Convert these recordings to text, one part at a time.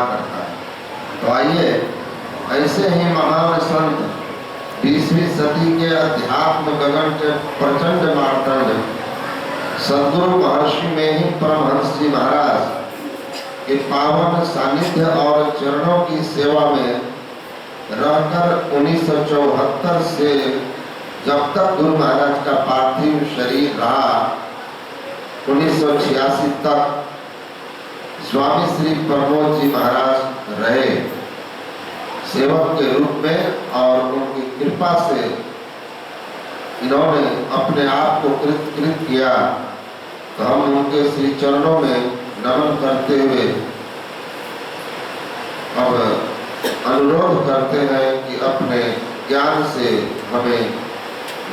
करता है। तो आइए ऐसे ही महान संत 20वीं सदी के अध्यात्म गगन के प्रचंड मार्तंड सद्गुरु महर्षि में ही परमहंस जी महाराज के पावन सानिध्य और चरणों की सेवा में रहकर 1974 से जब तक गुरु महाराज का पार्थिव शरीर रहा 1986 तक स्वामी श्री प्रमोद जी महाराज रहे सेवक के रूप में, और उनकी कृपा से इन्होंने अपने आप को कृत किया। तो हम उनके श्री चरणों में नमन करते हुए अब अनुरोध करते हैं कि अपने ज्ञान से हमें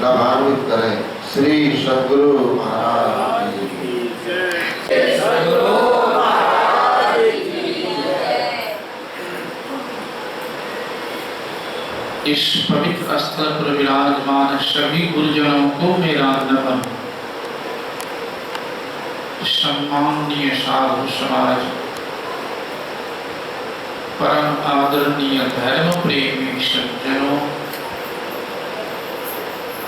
लाभान्वित करें। श्री सद्गुरु महाराज की जय। इस पवित्र स्थल पर विराजमान सभी गुरुजनों को मेरा नमन। सम्माननीय साधु समाज, परम आदरणीय धर्म प्रेमी सज्जनों,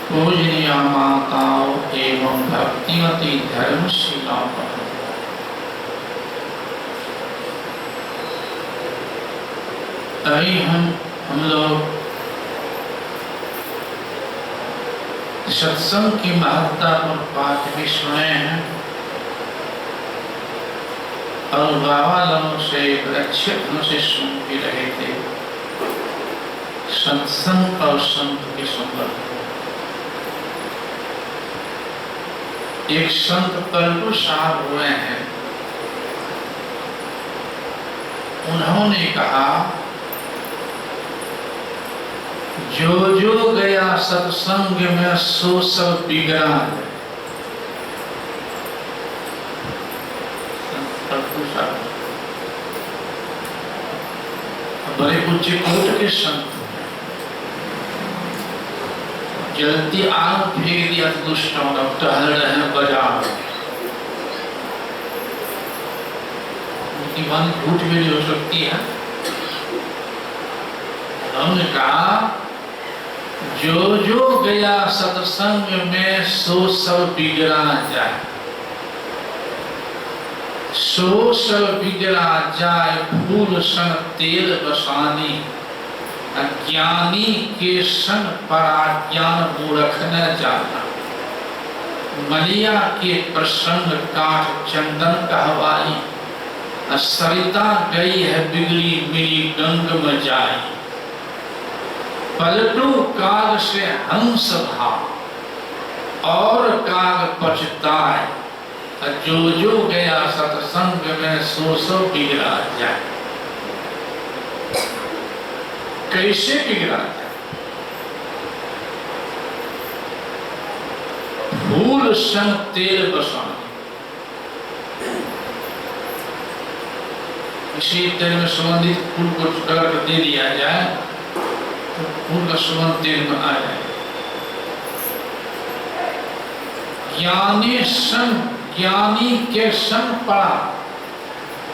पूजनीय माताओं एवं भक्तिमती धर्मशिलाओं, अभी हम लोग सत्संग की महत्ता पर बात भी सुने हैं और बाबा लोगों से अच्छे ढंग से सुन भी रहे थे सत्संग और संत के संबंध। एक संत पलटू साहब हुए हैं, उन्होंने कहा जो जो गया सत्संग में सो सब बिगड़ा। बड़े ऊंचे कोट के संत जल्दी आग फेंक दिया दुष्टों का, टहल रहे हैं बाजार। उनकी बात झूठ भी नहीं हो सकती है। हमने कहा जो जो गया सत्संग में सो सब बिगड़ा जाए, सो सब बिगड़ा जाए। फूल सन तेल बसानी, अज्ञानी के सन पराज्ञान मूर्ख न जाना। मलिया के प्रसंग काठ चंदन कहवाई, सरिता गई है बिगड़ी मेरी गंग में जाई। पलटू काग से हंस भा और काग पछताए, जो जो गया सत्संग में सो सो बिगड़ा जाए। कैसे बिगड़ा जाए? फूल संग तेल बसाने। इसी तेल में सुगंधित फूल को कर दे दिया जाए तो फूल का सुगंध तेल में आ जाए। ज्ञानी के संग पड़ा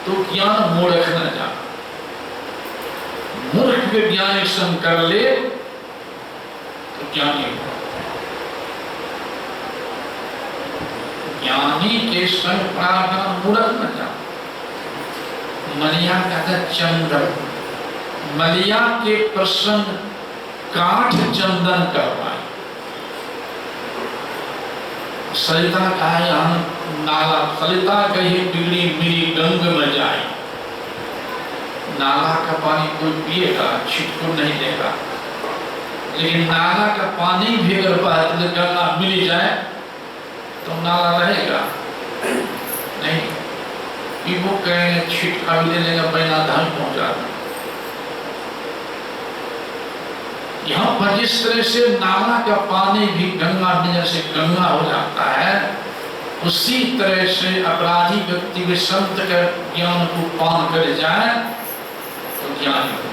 तो ज्ञान मूर्ख न जा। मूर्ख के ज्ञानी संग कर ले तो ज्ञानी हो। ज्ञानी के संग पड़ा ज्ञान मूर्ख न जा। मलिया कहता चंदन, मलिया के प्रसंग काठ चंदन करवाए। सरिता कहा यहाँ नाला, सरिता कही बिगड़ी मेरी गंग में जाए। नाला का पानी कोई पिएगा छिटको नहीं देगा, लेकिन नाला का पानी भी अगर बहते गंगा मिल जाए तो नाला रहेगा नहीं। वो कहेंगे छिटका भी दे देगा, पहला धान पहुंचा। यहाँ पर जिस तरह से नाला का पानी भी गंगा में जैसे गंगा हो जाता है, उसी तरह से अपराधी व्यक्ति भी संत के ज्ञान को पान कर जाए तो ज्ञानी हो।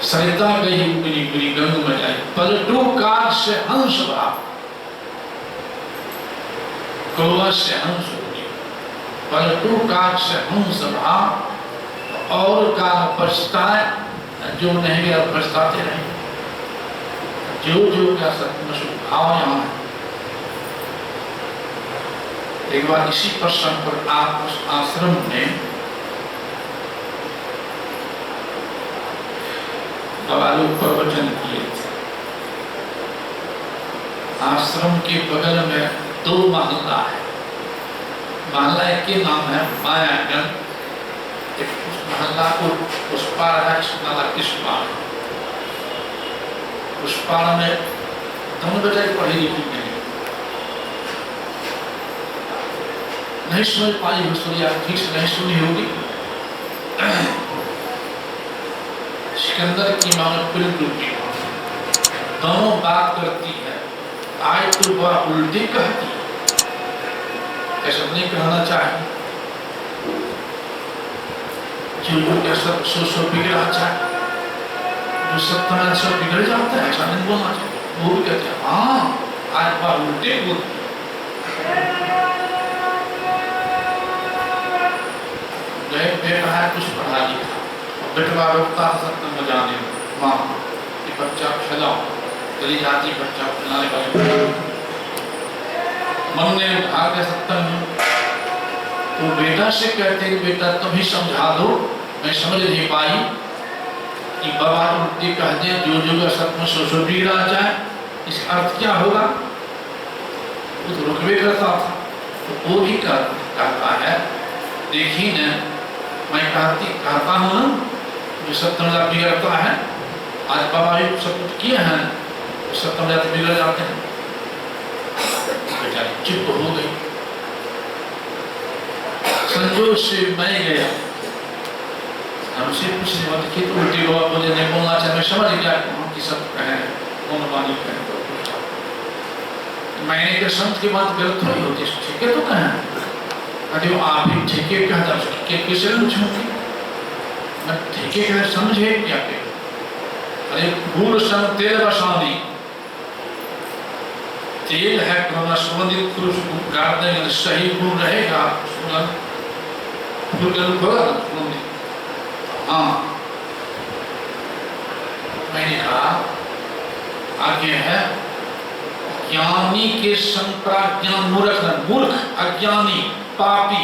सरिता गई मेरी गंग में जाए, पलटू काग से हंस भा। क्रोध से हंस होगी, परंतु काग से हंस भा और काग पछताए, जो नहीं गया पछताते रहे। जो क्या सत्य भाव यहाँ है। एक बार इसी प्रसंग पर आप उस आश्रम में बाबा लोग प्रवचन किए थे। आश्रम के बगल में 2 महल्ला है। महल्ला एक के नाम है मायागंज, एक उस महल्ला को उस पार है इस पार। उस पार में दोनों बेटे पढ़ी लिखी नहीं समझ पाई हो, सुनिया ठीक से नहीं सुनी होगी। सिकंदर की मां बिल्कुल की दोनों बात करती है, आए तो वह उल्टी कहती, ऐसा नहीं कहना चाहिए। जो सब सो बिगड़ा चाहे, जो सब तरह से बिगड़ जाता है, ऐसा नहीं बोलना चाहिए। वो भी कहते हैं हाँ आज वह उल्टे बोलती। बेटा है कुछ पढ़ा लिखा, बेटवा रोकता है सत्संग में जाने माँ कि बच्चा खिलाओ, चली जाती बच्चा खिलाने वाले मन ने भाग के सत्संग में। तो बेटा से कहते कि बेटा तुम ही समझा दो, मैं समझ नहीं पाई कि बाबा उल्टी कह दे, जो सत्य में सो बिगड़ा जाए, इसका अर्थ क्या होगा। वो तो रुकवे करता था, तो वो भी कहता है देखिए न, मैं कहता हूँ ना जो सत्य बिगड़ता है, आज बाबा भी सब कुछ किए हैं, सत्य बिगड़ जाते हैं। बेचारी चुप हो गई। संजोग से मैं गया, हमसे पूछने वाले कि तो उल्टी बाबा मुझे नहीं बोलना चाहिए, मैं समझ गया कि सब कहे कौन वाणी कहे। मैंने के संत की बात गलत थोड़ी होती, ठीक है तो कहें अरे वो आप ही ठीक है कहता, ठीक कैसे पूछूंगी मैं, ठीक है कह समझे क्या के। अरे भूल संग तेल बसानी, तेल है कोरोना संबंधित पुरुष को गाड़ देंगे, सही गुण रहेगा हाँ। मैंने कहा आगे है ज्ञानी के संप्राज्ञान मूर्ख अज्ञानी पापी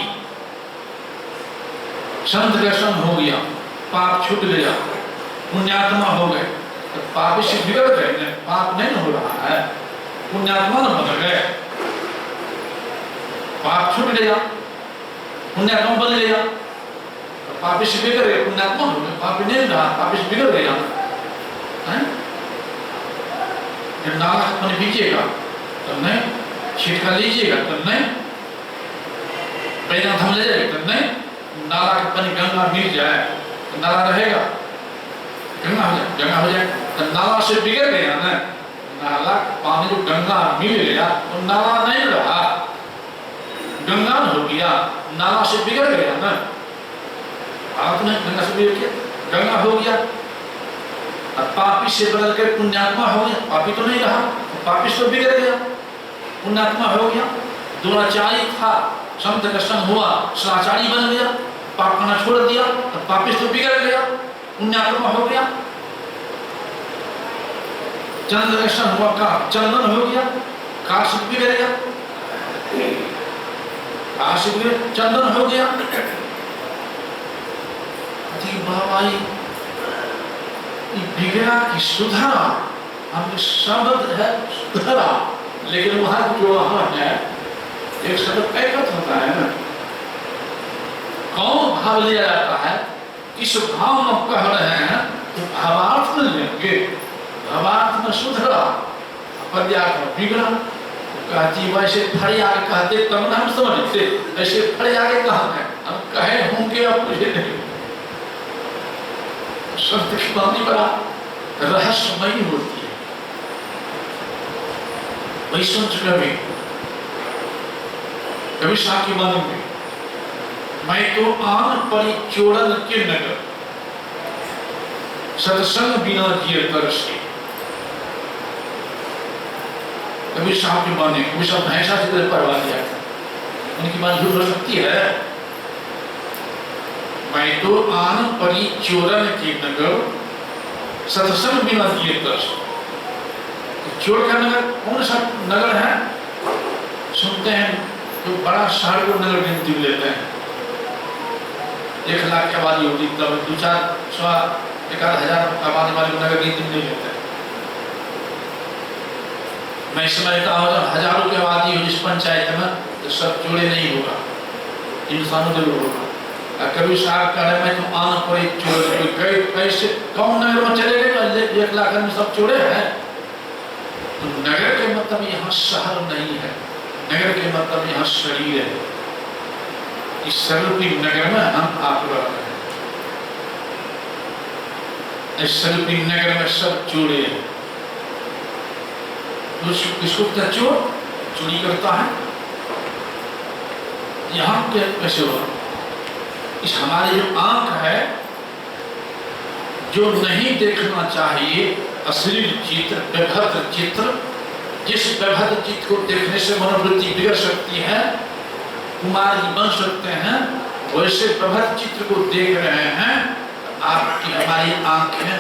संत का संग हो गया, पाप छूट गया, पुण्यात्मा हो गए। तो पापी से बिगड़ गए, पाप नहीं हो रहा है, पुण्यात्मा न बन गए। पाप छूट गया, पुण्यात्मा बन गया। तो पापी से बिगड़ गए, पुण्यात्मा हो गए। पापी नहीं रहा, पापी से बिगड़ गया। जब नाला पानी पीजिएगा तब नहीं, छिटका लीजिएगा तब नहीं, पैना थम ले जाएगा तब नहीं। नाला का पानी गंगा मिल जाए तो नाला रहेगा, गंगा हो जाए। तो नाला से बिगड़ गया ना, नाला पानी जो गंगा मिल गया तो नाला नहीं रहा, गंगा हो गया, नाला से बिगड़ गया ना। आपने गंगा से बिगड़ गया, गंगा हो गया। अब पापी से बदल कर पुण्यात्मा हो गया, पापी तो नहीं रहा, पापी से बिगड़ गया, पुण्यात्मा हो गया। दुराचारी था, संत का संग हुआ, सदाचारी बन गया, पाप करना छोड़ दिया, तो पापी से बिगड़ गया, पुण्यात्मा हो गया। चंद्र का संग हुआ, का चंदन हो गया, काश बिगड़ गया, काश चंदन हो गया। बाबा बिगड़ा कि सुधरा, हम शब्द है सुधरा, लेकिन वहां जो वहां है एक शब्द कैकत होता है ना, कौन भाव लिया जाता है, किस भाव में कह रहे हैं तो भावार्थ में लेंगे। भावार्थ में सुधरा, पद्यार्थ में बिगड़ा। कहती वैसे फड़े आगे कहते तब ना हम समझते, ऐसे फड़े आगे कहते हैं, हम कहे होंगे अब मुझे नहीं। शब्द की बानी बड़ा रहस्यमयी होती है। वैष्णव कभी साकी बानी में मैं तो आन परी चोड़न के नगर, सत्संग बिना जिए तरसे। कभी साकी बानी, कभी सब भैंसा से परवा दिया था, उनकी बात झूठ हो सकती है? मैं तो आन परी चोरन के नगर सत्संग बिना दिए दर्श। चोर का नगर कौन सा नगर है? सुनते हैं तो बड़ा शहर को नगर गिनती लेते हैं। 1 लाख की आबादी होती तब 2-4-1,000 आबादी वाले को नगर गिनती नहीं लेते हैं। मैं समझता हूँ जब हजारों की आबादी हो जिस पंचायत में तो सब चोरे नहीं होगा, इंसानों जरूर होगा। कभी साहब कह रहे मैं तो आन पर एक चोर कैसे कौन नगर में चले गए? 1 लाख में सब चोरे हैं। तो नगर के मतलब यहाँ शहर नहीं है, नगर के मतलब यहाँ शरीर है। इस स्वरूपी नगर में हम आप रहते हैं। इस स्वरूपी नगर में सब चोरे हैं। किसको क्या चोर चोरी करता है? यहाँ कैसे होगा? इस हमारी जो आंख है जो नहीं देखना चाहिए अश्लील चित्र, बेभद्र चित्र, जिस बेभद्र चित्र को देखने से मनोवृत्ति बिगड़ सकती है, कुमार जी बन सकते हैं, वैसे बेभद्र चित्र को देख रहे हैं। आपकी हमारी आंखें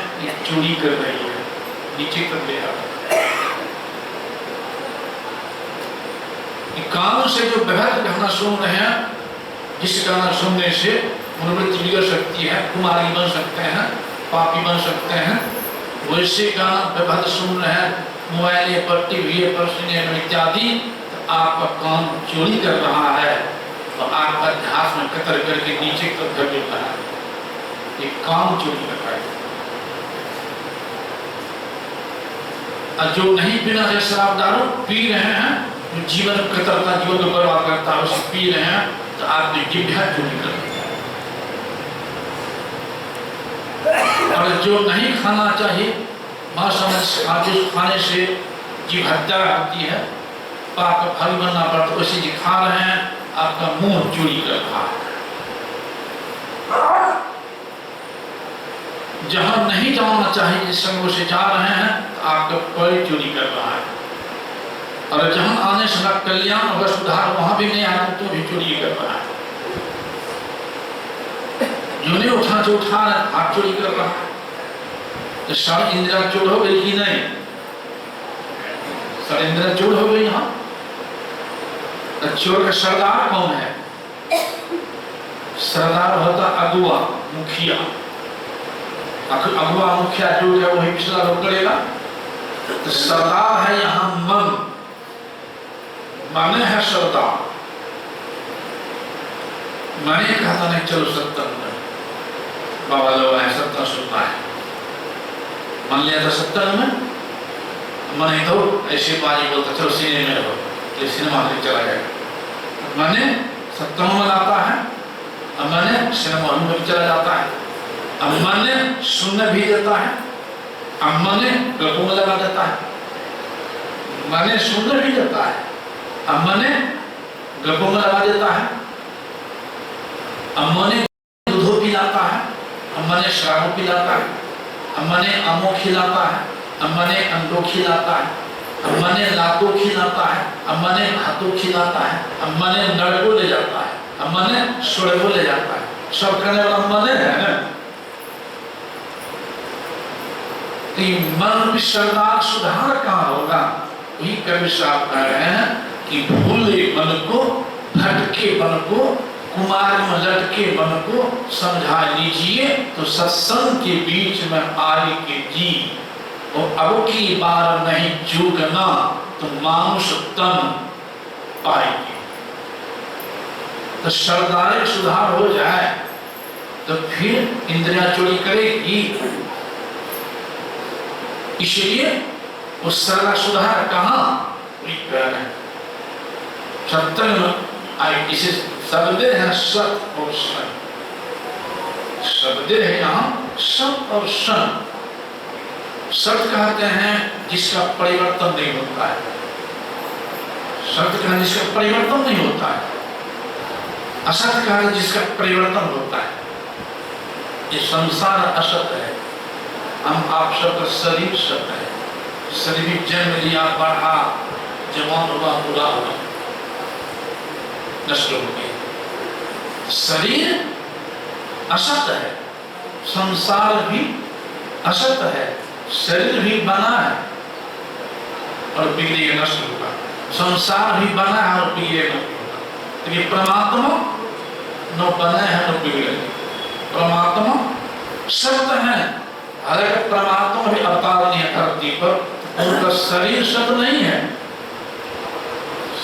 चोरी कर रही है, नीचे कर ले रहा है। कानों से जो बेहद गाना सुन रहे हैं, जिस गाना सुनने से मनोवृत्ति बिगड़ सकती है, कुमारी बन सकते हैं, पापी बन सकते हैं, वैसे गाना बेहद सुन रहे हैं मोबाइल पर, टीवी पर, सिनेमा इत्यादि, तो आपका कान चोरी कर रहा है तो आपका ध्यान में कतर करके नीचे तक कर देता है। ये काम चोरी कर रहा है। जो नहीं बिना शराब दारू पी रहे हैं, जीवन कतरता, जीवन को बर्बाद करता है, उसे पी रहे हैं तो आपने जिभ्या चोरी कर दिया। और जो नहीं खाना चाहिए, खाने से जीव हत्या होती है, पाप का फल बनना पड़ता है, उसी खा रहे हैं, आपका मुंह चोरी कर रहा है। जहां नहीं जाना चाहिए जिस संग से जा रहे हैं तो आपका पैर चोरी कर रहा है। और जहां आने से कल्याण और सुधार वहां भी नहीं आना तो भी चोरी कर रहा है। जो नहीं उठा जो उठा रहा है हाथ चोरी कर रहा है। तो सारी इंद्रिया चोर हो गई कि नहीं? सारी इंद्रिया चोर हो गई। यहाँ चोर का सरदार कौन है? सरदार होता अगुआ, मुखिया। अगुआ मुखिया जो है वही पिछला लोग करेगा। तो सरदार है यहाँ मन, माने है सरदार। मैंने कहा था नहीं चलो सत्संग में, बाबा लोग आए सत्संग सुनना है, मान लिया था सत्संग में। मैंने तो ऐसे बाजी बोलता चलो सिनेमा में रहो, ये सिनेमा में चला जाएगा। मैंने सत्संग में लाता है, मैंने सिनेमा में भी चला जाता है, अम्मा ने सुनने भी देता है, अम्मा ने गप्पों में लगा देता है, मैंने सुनने भी देता है, अम्मा ने गप्पों में लगा देता है, अम्मा ने दूध पिलाता है, अम्मा ने शराब पिलाता है, अम्मा ने आमो खिलाता है, अम्मा ने अंडो खिलाता है, अम्मा ने लातों खिलाता है, अम्मा ने हाथों खिलाता है, अम्मा ने नड़को ले जाता है, अम्मा ने सोड़को ले जाता है। सब करने वाला अम्मा ने है ना। मन भी सरदार सुधार कहाँ होगा? वही कवि साहब कह रहे हैं कि भूले मन को, भटके मन को, कुमार में लटके मन को समझा लीजिए तो सत्संग के बीच में आए के जी। और अब की बार नहीं चूकना तो मानुष तन पाएगी। तो सरदारी सुधार हो जाए तो फिर इंद्रिया चोरी करेगी। इसलिए उस सरला सुधार कहाँ सत्संग आई। इसे शब्द है सत और सन, शब्द है यहाँ सत और सन। सत कहते हैं जिसका परिवर्तन नहीं होता है, सत्य कहते हैं जिसका परिवर्तन नहीं होता है, असत कहते हैं जिसका परिवर्तन होता है। ये संसार असत है, हम आप सबका शरीर सत्य है। शरीर जन्म लिया, बढ़ा, जवान हुआ, बुरा हुआ। नष्ट हो गई। शरीर असत है, संसार भी असत है, शरीर भी बना है और बिगड़ेगा, नष्ट होगा। संसार भी बना है और बिगड़ेगा, नष्ट होगा। लेकिन परमात्मा न बना है न बिगड़ेगा। परमात्मा सत्य है, हालांकि परमात्मा भी अवतार नहीं है धरती पर, उनका शरीर सत्य नहीं है,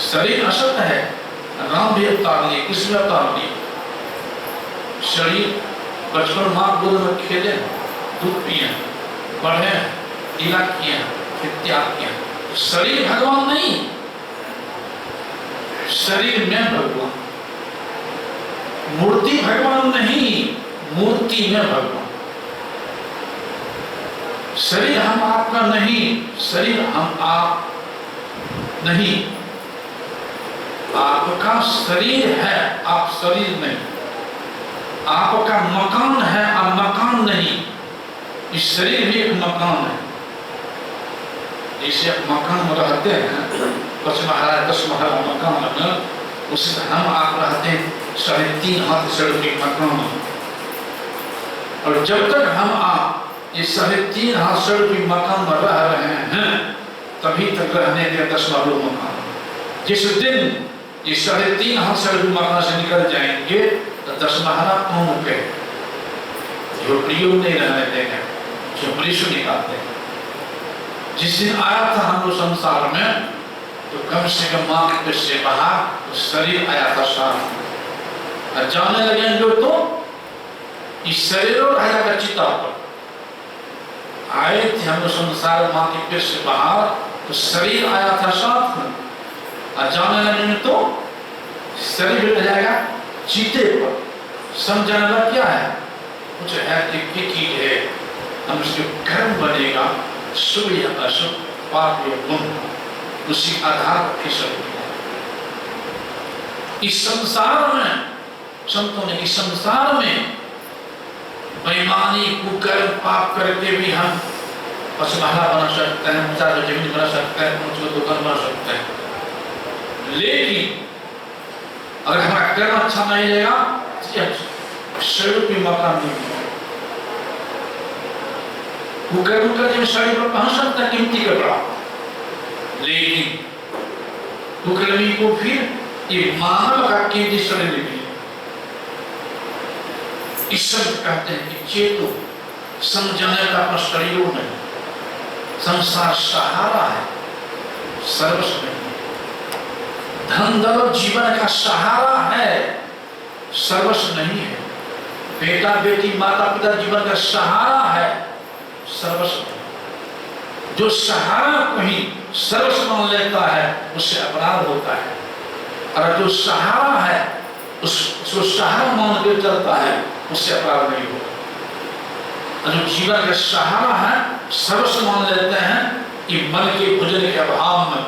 शरीर असत्य है। राम भी अवतार नहीं, कृष्ण अवतार नहीं। शरीर बचपन माँ गोद में खेले, दूध पिए, पढ़े, तिलक किए, फिर त्याग किया। शरीर भगवान नहीं, शरीर में भगवान। मूर्ति भगवान नहीं, मूर्ति में भगवान। शरीर हम आपका नहीं, शरीर हम आप नहीं। आपका शरीर है, आप शरीर नहीं। आपका मकान है, आप मकान नहीं। इस शरीर भी एक मकान है। जैसे मकान में रहते हैं, 5 महला 10 महला मकान में, उससे हम आप रहते हैं 3.5 हाथ सड़क के मकान में। और जब तक हम आप ये 3.5 हाथ सड़क के मकान में रह रहे हैं, तभी तक रहने के 10 महलों मकान। जिस दिन ये 3.5 हाथ सड़क के मकान से निकल जाएंगे तो 10 महला कौन के झोपड़ियों नहीं रहने देंगे, झोपड़ी से निकालते हैं। जिस दिन आया था हम लोग संसार में, तो कम से कम माँ के पेट से बाहर तो शरीर आया था साथ। और जाने लगे लोग तो इस शरीर और आया का चिता पर आए थे हम लोग संसार, माँ के पेट से बाहर तो शरीर आया था साथ में। और जाने लगे तो शरीर रह जाएगा चीते पर। समझाने लगा क्या है, कुछ है कि चीज है, हम उसके कर्म बनेगा, शुभ या अशुभ, पाप या पुण्य, उसी आधार पर फिसल। इस संसार में संतों ने, इस संसार में बेईमानी कुकर्म पाप करके भी हम पशुमाला बना सकते हैं, 4 जमीन बना सकते हैं, 5 दुकान बना सकते हैं। लेकिन अगर हमारा कर्म अच्छा नहीं रहेगा, शरीर भी मकान नहीं मिलेगा। कुकर्म करके शरीर पर पहुंच सकता है कीमती कपड़ा, लेकिन कुकर्मी को फिर ये मानव का कीमती शरीर मिले। ईश्वर कहते हैं कि चेतो, समझने का अपना शरीर नहीं, संसार सहारा है, सर्वस्व नहीं। धन दौलत जीवन का सहारा है, सर्वस्व नहीं है। बेटा बेटी माता पिता जीवन का सहारा है, सर्वस्व नहीं। जो सहारा को ही सर्वस्व मान लेता है, उससे अपराध होता है। और जो सहारा है, उसको सहारा मान के चलता है, उससे अपराध नहीं होता। और जो जीवन का सहारा है, सर्वस्व मान लेते हैं कि मन के भोजन के अभाव में,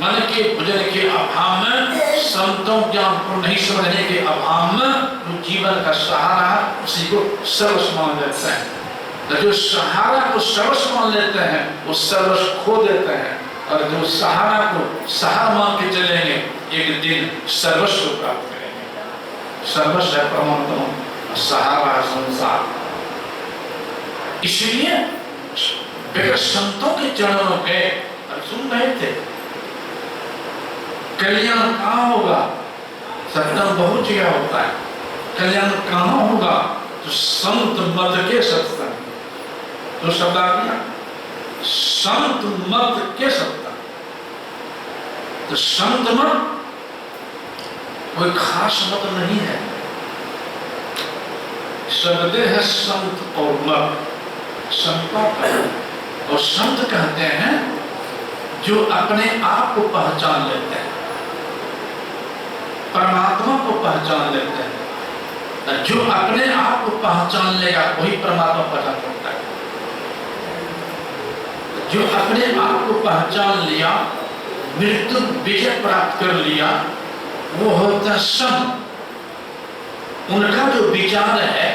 मन के भोजन के अभाव में, संतों ज्ञान को नहीं समझने के अभाव में, जो जीवन का सहारा है उसी को सर्वस्व मान लेते हैं। जो सहारा को सर्वस्व मान लेते हैं, वो सर्वस्व खो देते हैं। और जो सहारा को सहारा मान के चलेंगे, एक दिन सर्वस्व प्राप्त करेंगे। सर्वस्व है परमात्मा, सहारा है संसार। इसलिए बेगर संतों के चरणों पे सुन रहे थे, कल्याण कहाँ होगा? सत्संग बहुत जगह होता है, कल्याण कहाँ होगा? तो संत मत के सत्संग। तो शब्द आ गया, संत मत के सत्संग। तो संत मत कोई खास मत नहीं है, शब्द है संत और मत। संतों का, और संत कहते हैं जो अपने आप को पहचान लेते हैं, परमात्मा को पहचान लेते हैं। जो अपने आप को पहचान लेगा वही परमात्मा पहचान सकता है। जो अपने आप को पहचान लिया, मृत्यु विजय प्राप्त कर लिया, वो होता है संत। उनका जो विचार है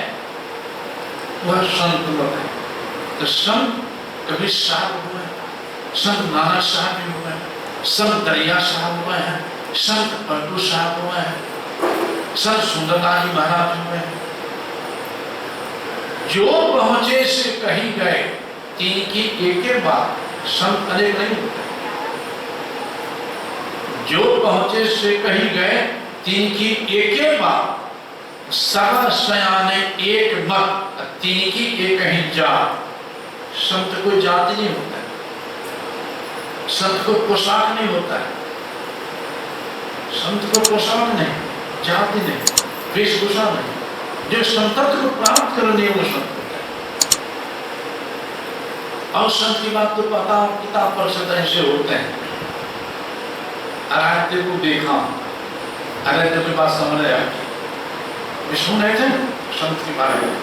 वह संत मत है। तो संत कभी साहब हुए, संत नानक साहब भी हुए, संत दरिया साहब हुए हैं, संत पलटू साहब हुए हैं, संत सुंदरलाल जी महाराज हुए हैं। जो पहुंचे से कहीं गए, तीन की एक बात, संत अनेक नहीं होते। जो पहुंचे से कहीं गए, तीन की एक बात, सब सयाने एक मत, तीन की एक ही जात। संत कोई जाति नहीं होता है, संत को पोशाक नहीं होता है, संत को पोशाक नहीं, जाति नहीं, वेशभूषा नहीं। जो संतत्व को प्राप्त करने वो संत होता है। और संत की बात तो पता, किताब पर से ऐसे होते हैं। आराध्य को देखा, आराध्य की बात समझ आया, सुन रहे थे संत के बारे में,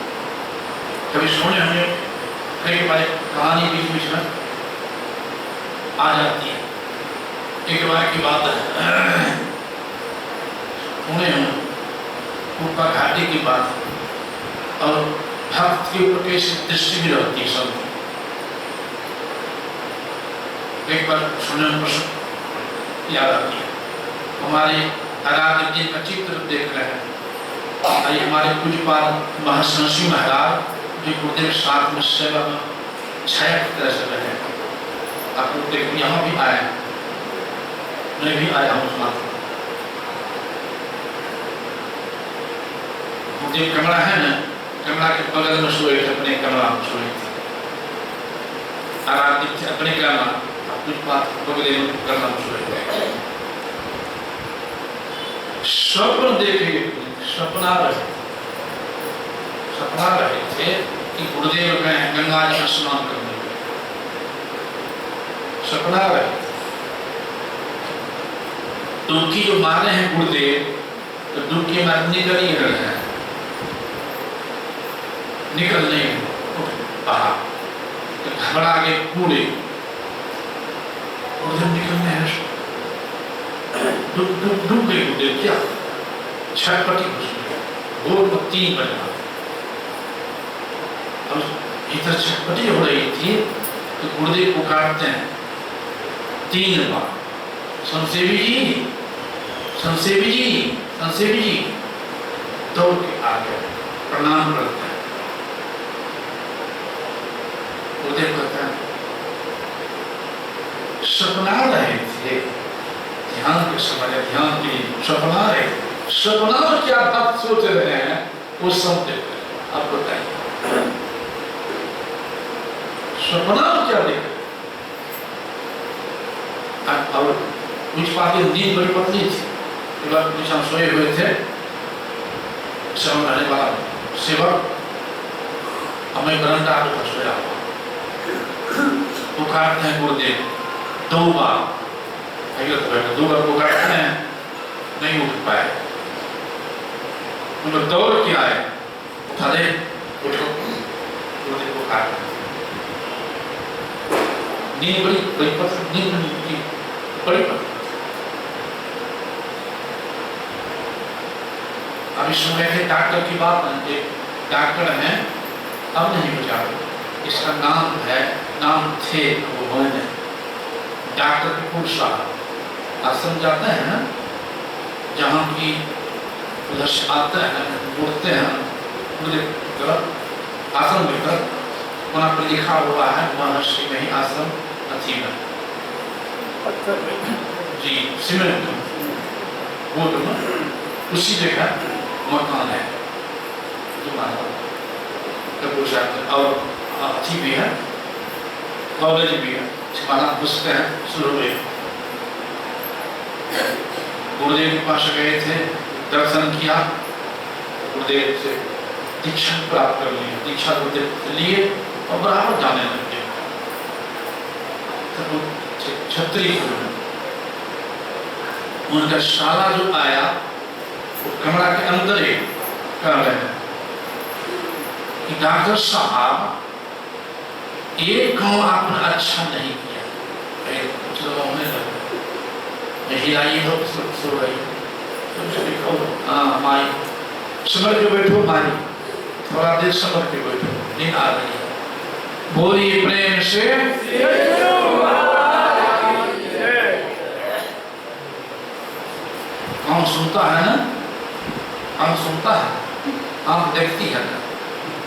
कभी सुने हमने, कई बार कहानी बीच बीच में आ जाती है। एक बार की बात है, सुने हम ऊपर घाटी की बात, और भक्त के ऊपर कैसी दृष्टि भी रहती है सब। एक बार सुने प्रश्न याद आती है, हमारे आराध्य जी का चित्र देख रहे हैं। आई हमारे पूज्यपाद महासंसी महाराज जो गुरुदेव साथ में सेवा में छाया की तरह से रहे। आप लोग देखो यहाँ भी आए, मैं भी आया हूँ साथ। गुरुदेव कमरा है ना, कमरा के बगल में सोए थे, अपने कमरा में सोए थे। आराध्य थे अपने कमरा, पूज्यपाद बगल में कमरा में सोए थे। स्वप्न देखे, सपना रहे थे कि गुरुदेव गए गंगा जी में स्नान करने गए। सपना रहे थे डुबकी जो मारे हैं गुरुदेव, तो डुबकी मार निकल ही रहे हैं, निकल नहीं पा, तो घबरा के कूदे, गुरुदेव निकलने हैं, डूब गए गुरुदेव। क्या छटपटी घुस गया, भोर में 3 बजे। अब इधर छटपटी हो रही थी तो गुरुदेव पुकारते हैं 3 बार, संसेवी जी, संसेवी जी, संसेवी जी। दौड़ के आ गए, प्रणाम करते हैं। गुरुदेव कहते हैं सपना रहे थे, ध्यान के समय, ध्यान के सपना रहे, सपना में क्या बात सोच रहे हैं वो समझे। आप बताइए सपना में क्या देख, और कुछ बातें नींद बड़ी पतली थी, कुछ हम सोए हुए थे, समय रहने वाला सेवक हमें बरंडा पर सोया हुआ, पुकारते हैं गुरुदेव 2 बार, 2 बार पुकारते हैं, नहीं उठ पाए। उन्हें दौड़ के आए, उठा दे, उठो, गुरुदेव पुकारते हैं। नींद बड़ी पतली, नींद बड़ी पतली। अभी सुन रहे थे डॉक्टर की बात, डॉक्टर हैं, अब नहीं बचा, इसका नाम है, नाम थे वो बने डॉक्टर कपूर साहब। आश्रम जाते हैं ना, जहाँ की उधर से आते हैं, उड़ते हैं, मुझे आश्रम भीतर वहाँ पर लिखा हुआ है महर्षि में ही आश्रम अथी में जी, सीमेंट बोर्ड में उसी जगह मकान है कपूर साहब। और अथी भी है, कॉलेज भी है, छिपाना घुसते हैं शुरू में। गुरुदेव के पास गए थे, दर्शन किया, गुरुदेव से दीक्षा प्राप्त कर ली, दीक्षा गुरुदेव लिए और बराबर जाने लगे। तो छत्री उनका शाला जो आया वो कमरा के अंदर ही कर रहे हैं कि डॉक्टर साहब एक काम आपने अच्छा नहीं किया। कुछ लोग होने लगे, हिलाइए हो सो रही, हाँ माई समझ के बैठो, माई थोड़ा देर समझ के बैठो, नींद आ रही है। बोलिए प्रेम से। कान सुनता है ना, कान सुनता है, आंख देखती है ना।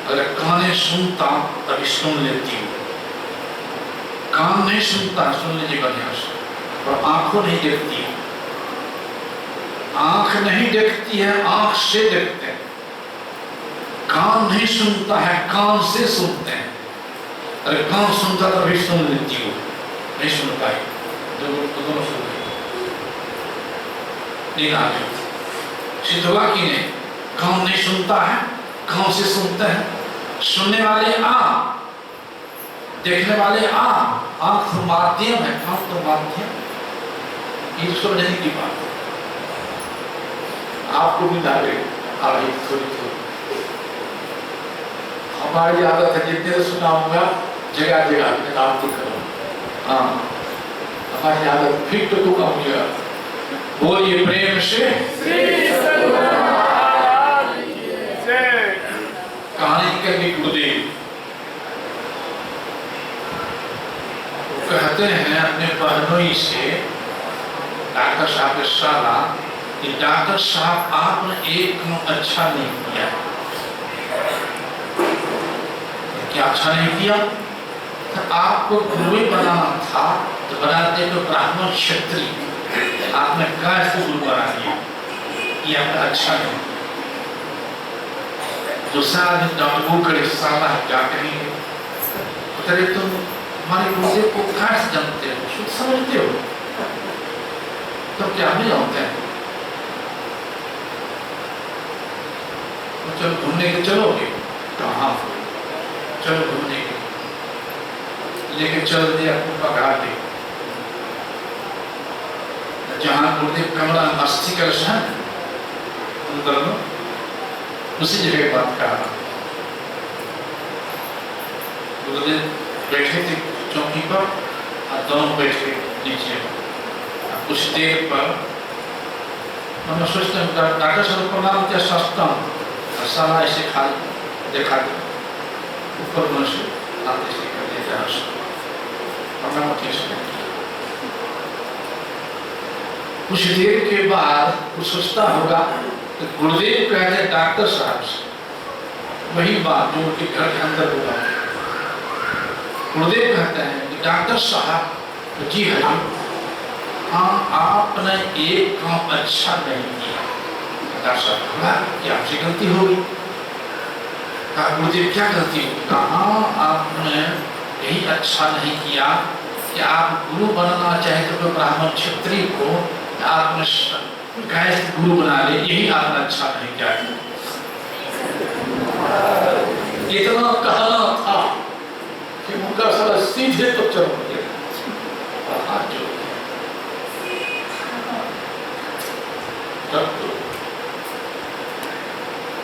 अगर काने सुनता तभी सुन लेती हूँ, कान नहीं सुनता, सुन लीजिए बढ़िया से, और आंखों नहीं देखती है। आंख नहीं देखती है, आंख से देखते हैं। कान नहीं सुनता है, कान से सुनते हैं। अरे कान सुनता तभी सुन लेती हो, नहीं सुन पाई तो दोनों सुन गए, नींद आ गई। सिद्ध हुआ कि नहीं? कान नहीं सुनता है, कान से सुनते हैं। सुनने वाले आंख, देखने वाले आंख। आंख तो माध्यम है, कान तो माध्यम। ये समझने की बात है। आपको भी ना गई आ रही थोड़ी थोड़ी। हमारी आदत है जितने सुनाऊंगा जगह जगह निकाल करो। हाँ, हमारी आदत फिर तो तू कहूँगा। बोलिए प्रेम से। कहानी कभी गुरुदेव कहते हैं अपने बहनोई से डॉक्टर साहब के सलाह कि डॉक्टर साहब आपने एक काम अच्छा नहीं किया। क्या अच्छा नहीं किया? तो आपको गुरु बनाना था तो बनाते तो ब्राह्मण क्षत्रिय, आपने कैसे गुरु बना दिया? ये आपका अच्छा नहीं। दूसरा आदमी डॉक्टर करे साला क्या कहेंगे? अरे तुम हमारे गुरुदेव को कैसे जानते हो, शुद्ध समझते हो, तो क्या नहीं जानते हैं? चलो घूमने के चलोगे? कहाँ? चलो घूमने के लेके चल दिया, पकड़ा दे। जहाँ गुरुदेव कमरा अस्थि कलश है अंदर में, उसी जगह बात कर रहा। गुरुदेव बैठे थे चौकी पर और दोनों बैठे नीचे। कुछ देर पर हम सोचते हैं डॉक्टर साहब प्रणाम क्या सस्ता हूँ, साला ऐसे खा देखा ऊपर मन से आते से कर देता है प्रणाम कैसे। कुछ देर के बाद कुछ सोचता होगा तो गुरुदेव कहते डॉक्टर साहब से वही बात जो उनके घर के अंदर होगा। गुरुदेव कहते हैं कि डॉक्टर साहब, तो जी हाँ, आपने एक काम अच्छा नहीं किया। डॉक्टर साहब क्या आपसे गलती होगी? कहा गुरुदेव क्या गलती होगी? कहा आपने यही अच्छा नहीं किया कि आप गुरु बनना चाहे तो ब्राह्मण क्षत्रिय को आपने गाय गुरु बना ले, यही आपने अच्छा नहीं किया। इतना कहना था कि उनका सारा सीधे तो चल गया।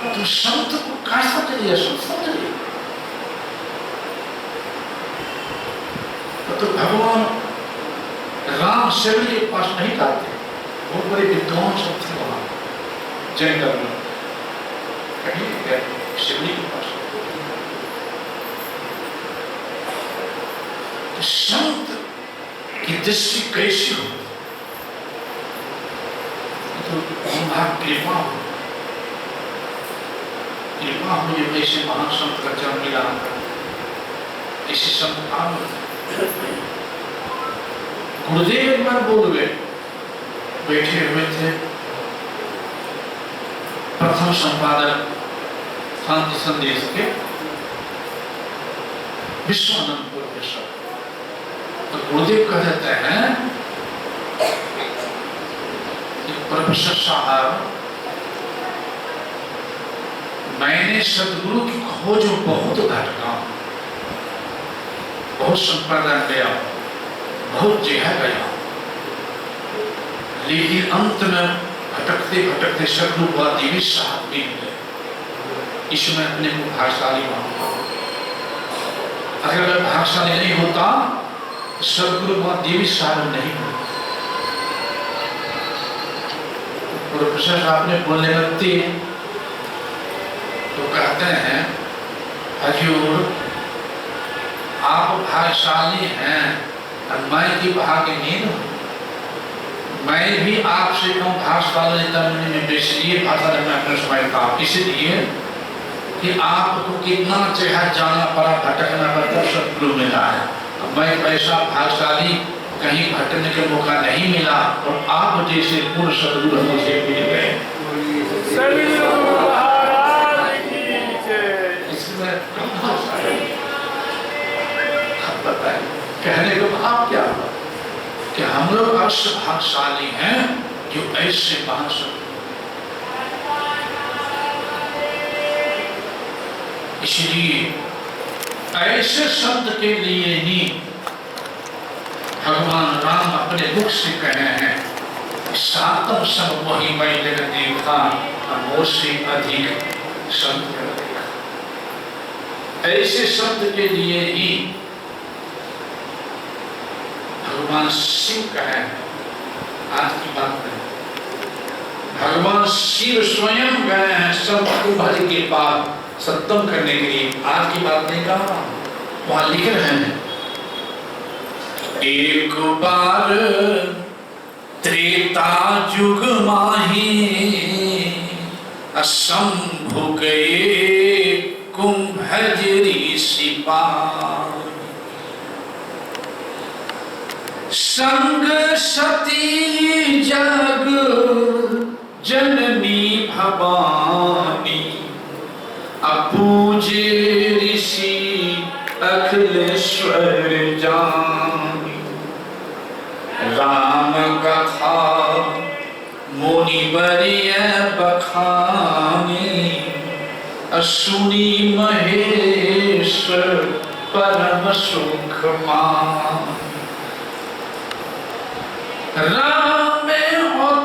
तो संत को क्या समझ लिया? समझ लिया तो भगवान राम शिवली के पास नहीं जाते। बहुत बड़े विद्वान सब थे वहां जंगल में, कहीं गए शिवली के पास। तो संत की दृष्टि कैसी हो? तो कृपा हो, कृपा हो। ये ऐसे महान संत का जन्म मिला, ऐसे संत आम। गुरुदेव एक बार बोल गए, बैठे हुए थे प्रथम संपादक शांति संदेश के विश्वानंद प्रोफेसर। तो गुरुदेव कह देते हैं कि प्रोफेसर साहब, मैंने सदगुरु की खोज में बहुत भटका, बहुत संप्रदाय गया, बहुत जगह गया, लेकिन अंत में भटकते भटकते सदगुरु देवी साहब मिल गए। इसमें अपने को भाग्यशाली मानता। अगर मैं भाग्यशाली नहीं होता सदगुरु देवी साहब नहीं होता। प्रोफेसर साहब ने बोलने लगते तो कहते हैं, हजूर आप भाग्यशाली हैं और मैं की भाग्यहीन हूं। मैं भी आपसे कहूँ भाषा में बेसिए भाषा में अपने समझता हूँ, इसलिए कि आपको कितना चाहे जाना पड़ा, भटकना पड़ा, सतगुरु मिला है। मैं ऐसा भाग्यशाली, कहीं भटकने का मौका नहीं मिला और आप जैसे पूर्ण सतगुरु मुझे मिल गए। इसमें बताए कहने का भाव क्या हुआ कि हम लोग अवश्य भाग्यशाली हैं जो ऐसे महासत्य। इसलिए ऐसे शब्द के लिए ही भगवान राम अपने मुख से कह रहे हैं, सातम सब वही मैं जगत देखा, मोसे अधिक शब्द देखा। ऐसे शब्द के लिए ही भगवान शिव कहे, आज की बात नहीं, भगवान शिव स्वयं गए हैं सबको भर के पास सत्तम करने के लिए। आज की बात नहीं कहा, वहां लिख रहे हैं, एक बार त्रेता युग माही असंभु गए कुंभज ऋषि पार, संग सती जग जननी भवानी, अपूजे ऋषि अखिलेश्वर जानी, राम कथा मुनिवरिय बखानी, असुनी महेश परम सुख मान, राम में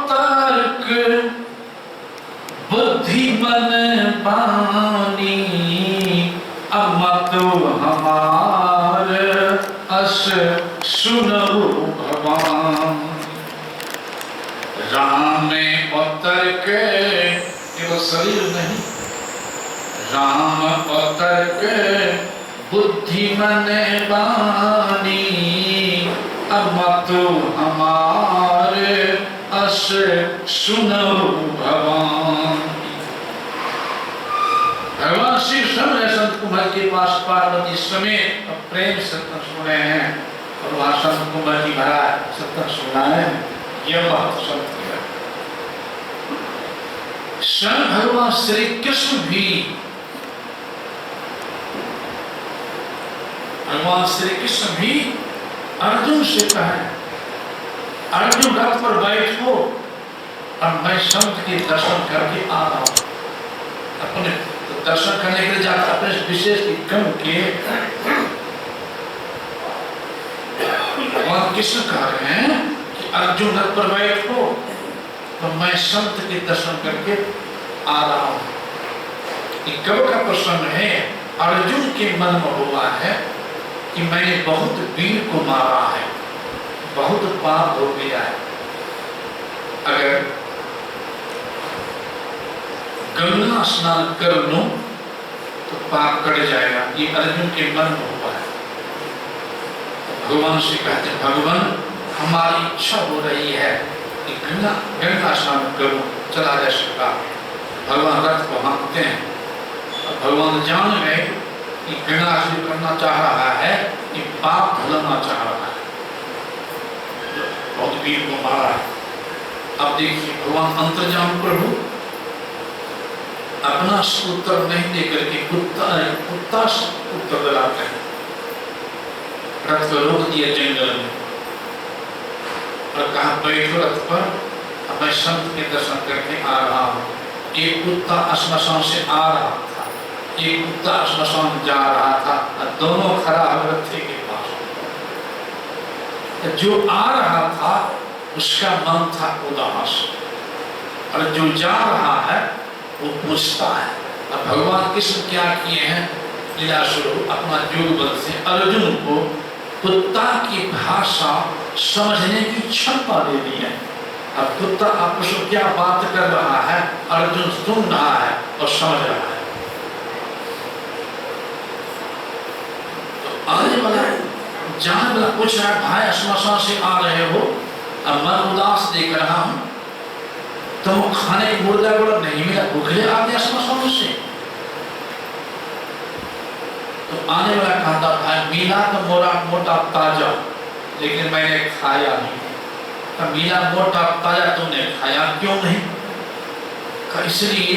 तर्क बुद्धि मन बानी, अमत हमार अस सुनहु भगवान। राम में तर्क केवल शरीर नहीं, राम तर्क बुद्धि मन बानी, अमत हमार अस सुनहु भगवान। भगवान श्री कृष्ण संत कुमार के पास पार्वती समेत प्रेम सत्संग सुन रहे हैं और वहां संत कुमार जी महाराज सत्संग सुना है। यह बात संत किया, स्वयं भगवान श्री कृष्ण भी, भगवान श्री कृष्ण भी अर्जुन से कहे, अर्जुन रथ पर बैठो और मैं संत के दर्शन करके आ रहा हूं। अपने दर्शन करने के लिए जाता, अपने विशेष क्रम के भगवान कृष्ण कह रहे हैं कि अर्जुन रथ पर बैठो तो मैं संत के दर्शन करके आ रहा हूं। कब का प्रसंग है, अर्जुन के मन में हुआ है कि मैंने बहुत वीर को मारा है, बहुत पाप हो गया है, अगर गंगा स्नान कर लूं तो पाप कट जाएगा। ये अर्जुन के मन में हुआ है। भगवान से कहते हैं, भगवान हमारी इच्छा हो रही है कि गंगा स्नान करूं, चला जा सकता। भगवान रथ को हाँकते हैं और भगवान जान गए कि गंगा स्नान करना चाह रहा है, कि पाप धुलना चाह रहा है, बहुत वीर को मारा है। अब देखिए भगवान अंतर्जाम प्रभु अपना उत्तर नहीं देकर के कुत्ता उत्तर दिलाते हैं। रथ को रोक दिया जंगल में और कहा बैठो रथ पर, अब मैं संत के दर्शन करके आ रहा हूँ। एक कुत्ता श्मशान से आ रहा था, एक कुत्ता श्मशान जा रहा था और दोनों खड़ा हो रथे के पास। जो आ रहा था उसका मन था उदास और जो जा रहा है वो पूछता है। अब भगवान कृष्ण क्या किए हैं, लीला स्वरूप अपना योग बल से अर्जुन को कुत्ता की भाषा समझने की क्षमता दे दी है। अब कुत्ता आपस में क्या बात कर रहा है, अर्जुन सुन रहा है और समझ रहा है। तो आने वाला जाने वाला पूछ रहा है, भाई श्मशान से आ रहे हो, अब मन उदास देख रहा हूं, तो वो खाने की मुर्दा बोला नहीं मिला, भूखले आ गया समझ से। तो आने वाला कहता भाई मिला तो मोरा मोटा ताजा, लेकिन मैंने खाया नहीं। तो मिला मोटा ताजा तुमने खाया क्यों नहीं? इसलिए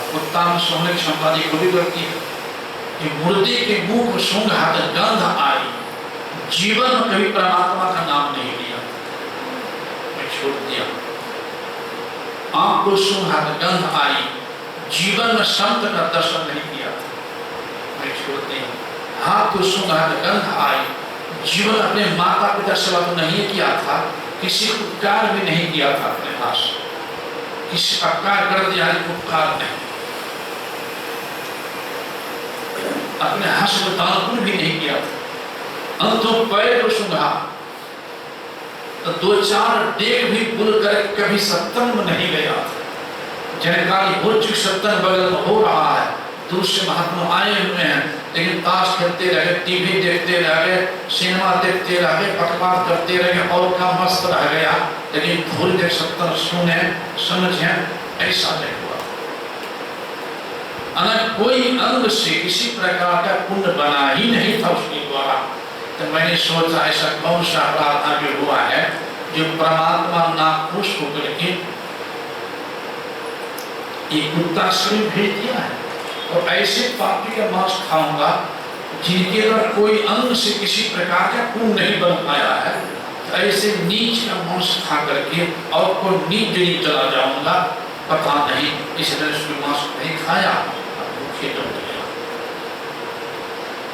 कुत्ता में सोने की क्षमता को भी करती है कि मुर्दे के मुंह को सूंघ हाथ गंध आई, जीवन में कभी परमात्मा का नाम नहीं लिया, मैं छोड़ दिया। आंख को सूंघ हाथ गंध आई, जीवन में संत का दर्शन नहीं किया, मैं छोड़ दिया। हाथ को सूंघ हाथ गंध आई, जीवन अपने माता पिता सेवा तो नहीं किया था, किसी उपकार भी नहीं किया था अपने पास, किसी अपकार कर दिया उपकार नहीं, अपने अस्पताल भी नहीं किया था। अंतों पैर को सूंघा तो 2-4 डेग भी बुल कर कभी सत्संग में नहीं गया था। जानकारी हो चुकी सत्संग बगल में हो रहा है, दूर से महात्मा आए हुए हैं, लेकिन ताश खेलते रहे, टीवी देखते रहे, सिनेमा देखते रहे, पटवार करते रहे और का मस्त रह गया, लेकिन थोड़ी देर सत्संग सुने समझे ऐसा नहीं हुआ। अगर कोई अंग से किसी प्रकार का पुण्य बना ही नहीं था उसके द्वारा, तो मैंने सोचा ऐसा कौन सा अपराध आगे हुआ है जो परमात्मा नाखुश होकर के ये कुत्ता शरीर भेज दिया है। और ऐसे पापी का मांस खाऊंगा जिनके अगर कोई अंग से किसी प्रकार का पुण्य नहीं बन पाया है, तो ऐसे नीच का मांस खा करके और कोई नीच जरिए चला जाऊंगा, पता नहीं, इसलिए उसके मांस नहीं खाया, भूखे डर गया।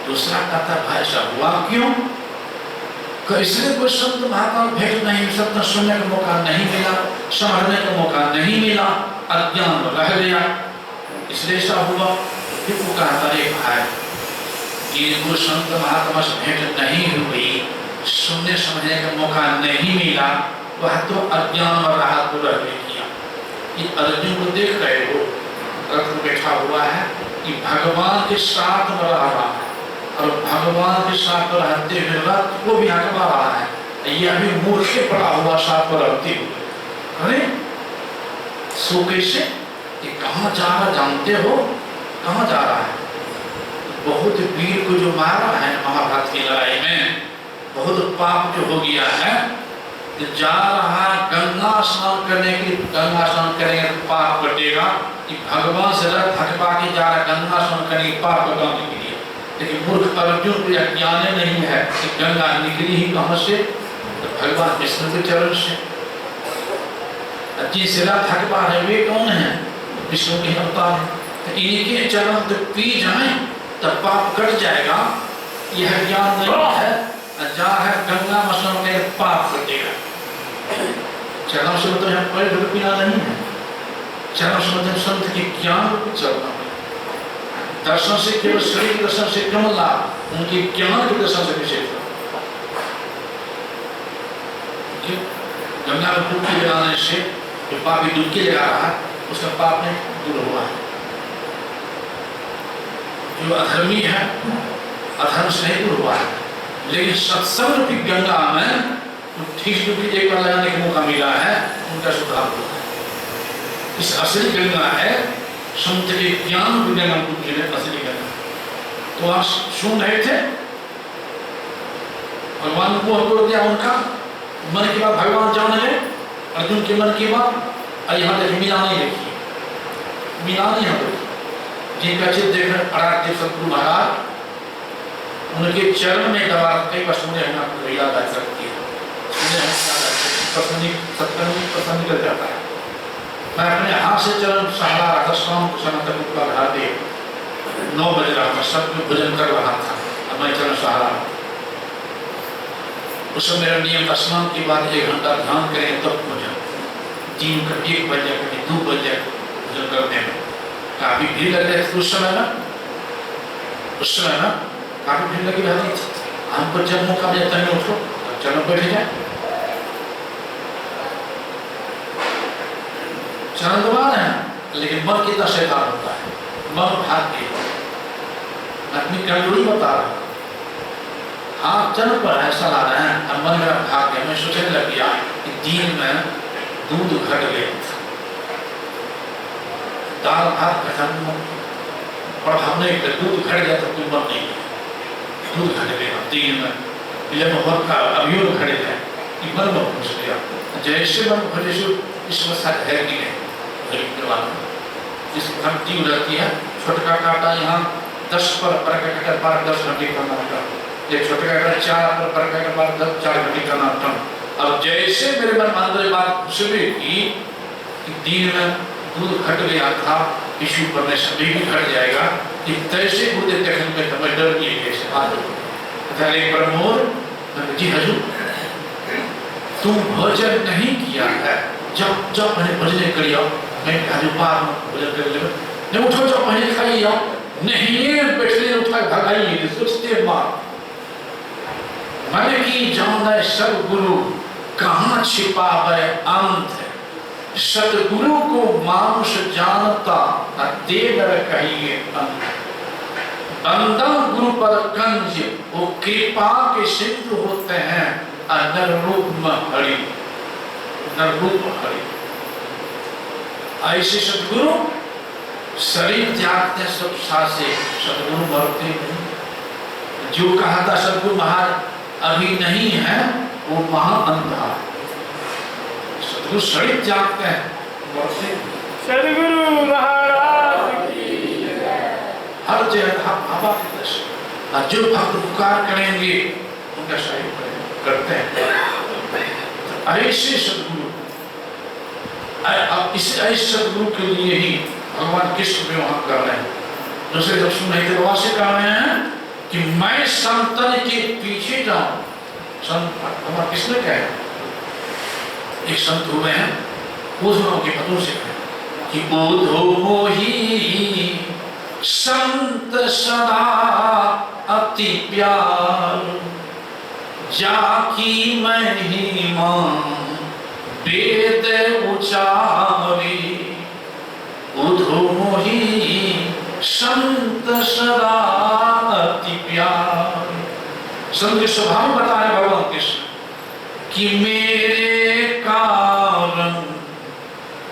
दूसरा कहता भाई साहब हुआ क्यों? इसलिए कोई संत महात्मा भेंट नहीं, सत्य सुनने का मौका नहीं मिला, समझने का मौका नहीं मिला, अज्ञान रह गया, इसलिए ऐसा हुआ। फिर वो कहता रे भाई ये वो संत महात्मा से भेंट नहीं हुई, सुनने समझने का मौका नहीं मिला, वह तो अज्ञान में रहा तो रह गया। ये अर्जुन को देख रहे हो, रथ में बैठा हुआ है कि भगवान के साथ में रह रहा है और भगवान के साथ रहते हुए रथ को भी हटवा रहा है, ये अभी मूर्खे पड़ा हुआ साथ रहते हुए। अरे सो कैसे? ये कहाँ जा रहा जानते हो? कहाँ जा रहा है? बहुत वीर को जो मारा है महाभारत की लड़ाई में, बहुत पाप जो हो गया है, तो जा रहा गंगा स्नान करने के लिए, गंगा स्नान करेंगे तो पाप कटेगा, कि भगवान से रथ हटवा के जा रहा गंगा स्नान करने के पाप कटाने के लिए। लेकिन मूर्ख अर्जुन को यह ज्ञान नहीं है कि गंगा निकली ही कहाँ से, तो भगवान विष्णु के चरण से। जिनसे रथ हटवा है वे कौन है? विष्णु के अवतार है, तो इनके चरण तो पी जाए तब पाप कट जाएगा, यह ज्ञान नहीं है। जा है गंगा में स्नान करके पाप कटेगा। चरण से तो यहाँ पैर धो पीना नहीं है, चरण से संत के ज्ञान को चलना है। दर्शन से केवल शरीर के दर्शन से कम लाभ, उनके ज्ञान के दर्शन से विशेष। गंगा में डुबकी लगाने से जो पापी डुबकी लगा रहा है उसका पाप नहीं दूर हुआ है। जो अधर्मी है अधर्म से नहीं दूर हुआ है, लेकिन सत्संग की गंगा में ठीक डुबकी एक बार लगाने का मौका मिला है, उनका सुधार हुआ है। इस असली गंगा है संत के ज्ञान की गंगा, असली गंगा। तो आप सुन रहे थे, भगवान को तोड़ दिया उनका मन की बात, भगवान जान गए अर्जुन के मन की बात। और यहाँ देखिए मीना नहीं देखिए, मीना नहीं हम जिनका चित्र देख रहे आराध्य सतगुरु महाराज, उनके चरण में दबा कई बार सुने हम आपको याद आ सकती है, पसंद कर जाता है। मैं अपने हाथ से चरण सहारा रहा था, शाम को समय तक ऊपर घर दे 9 बज रहा था, सब भोजन कर रहा था, अब मैं चरण सहारा। उस समय मेरा नियम स्नान के बाद 1 घंटा ध्यान करें तब भोजन, 3 का 1 बज जाए, कभी 2 बज जाए भोजन करने में काफी भीड़ लग रही थी। उस समय ना काफी भीड़ लगी रहती थी। हमको जब मौका मिले तभी उठो, चलो बैठ जाए, चरण दबा रहे हैं, लेकिन मन कितना शैतान होता है, मन भाग के अपनी कमजोरी बता रहा है। आप चल पर ऐसा ला रहे हैं, अब मन मेरा भाग गया, मैं सोचने लग गया कि दिन में दूध घट गया, दाल भात खत्म, और हमने दूध घट गया तो कोई मत नहीं, दूध घट गया दिन में, इले बहुत का अभियोग घट गया, कि मन में घुस गया, जैसे मन भजेशु इस वसात है कि नहीं, गरीब के बाद जिस घंटी रहती है, छोटका काटा यहाँ 10 पर काटा बार 10 घंटे करना होता, ये छोटका काटा 4 पर काटा बार 4 घंटे करना होता। अब जैसे मेरे मन में अंदर बात घुस गई कि दिन में दूध घट गया था, इशू पर में सभी भी घट जाएगा, कि तैसे गुरुदेव देखने में समझ डर किए कैसे आज तथा एक प्रमोद जी हजूर तुम भोजन नहीं किया है, जब जब मैंने भोजन करिया मैं हजू पार भोजन कर ले, नहीं उठो जब मैंने खाई आओ नहीं बैठने उठा भगाइए सोचते मार मैंने की जाना सब गुरु कहाँ छिपा है अंत, सतगुरु को मानुष जानता न देवर कहिए अंत, बंदा गुरु पर कंज वो कृपा के सिंधु होते हैं, नर रूप में हरि, नर रूप हरि। ऐसे सतगुरु शरीर त्यागते सब सासे, सतगुरु मरते नहीं, जो कहा था सतगुरु महाराज अभी नहीं है वो महाअंधा, सतगुरु शरीर त्यागते हैं मरते नहीं। सतगुरु महाराज हर जगह हवा के दर्शन, और जो भक्त पुकार करेंगे उनका शरीर करते हैं, ऐसे सतगुरु, अब इस ऐसे सतगुरु के लिए ही भगवान कृष्ण व्यवहार कर रहे हैं, दूसरे जब सुन रहे थे वहां से कह रहे हैं कि मैं संतन के पीछे जाऊं, संत भगवान कृष्ण क्या है, एक संत हुए हैं उद्धव के पदों से कि उद्धव मोही संत सदा अति प्यार, जाकी महिमा वेद उचारी, उद्धव मोही संत सदा अति प्यार। संत के स्वभाव बताए भगवान कृष्ण कि मेरे कारण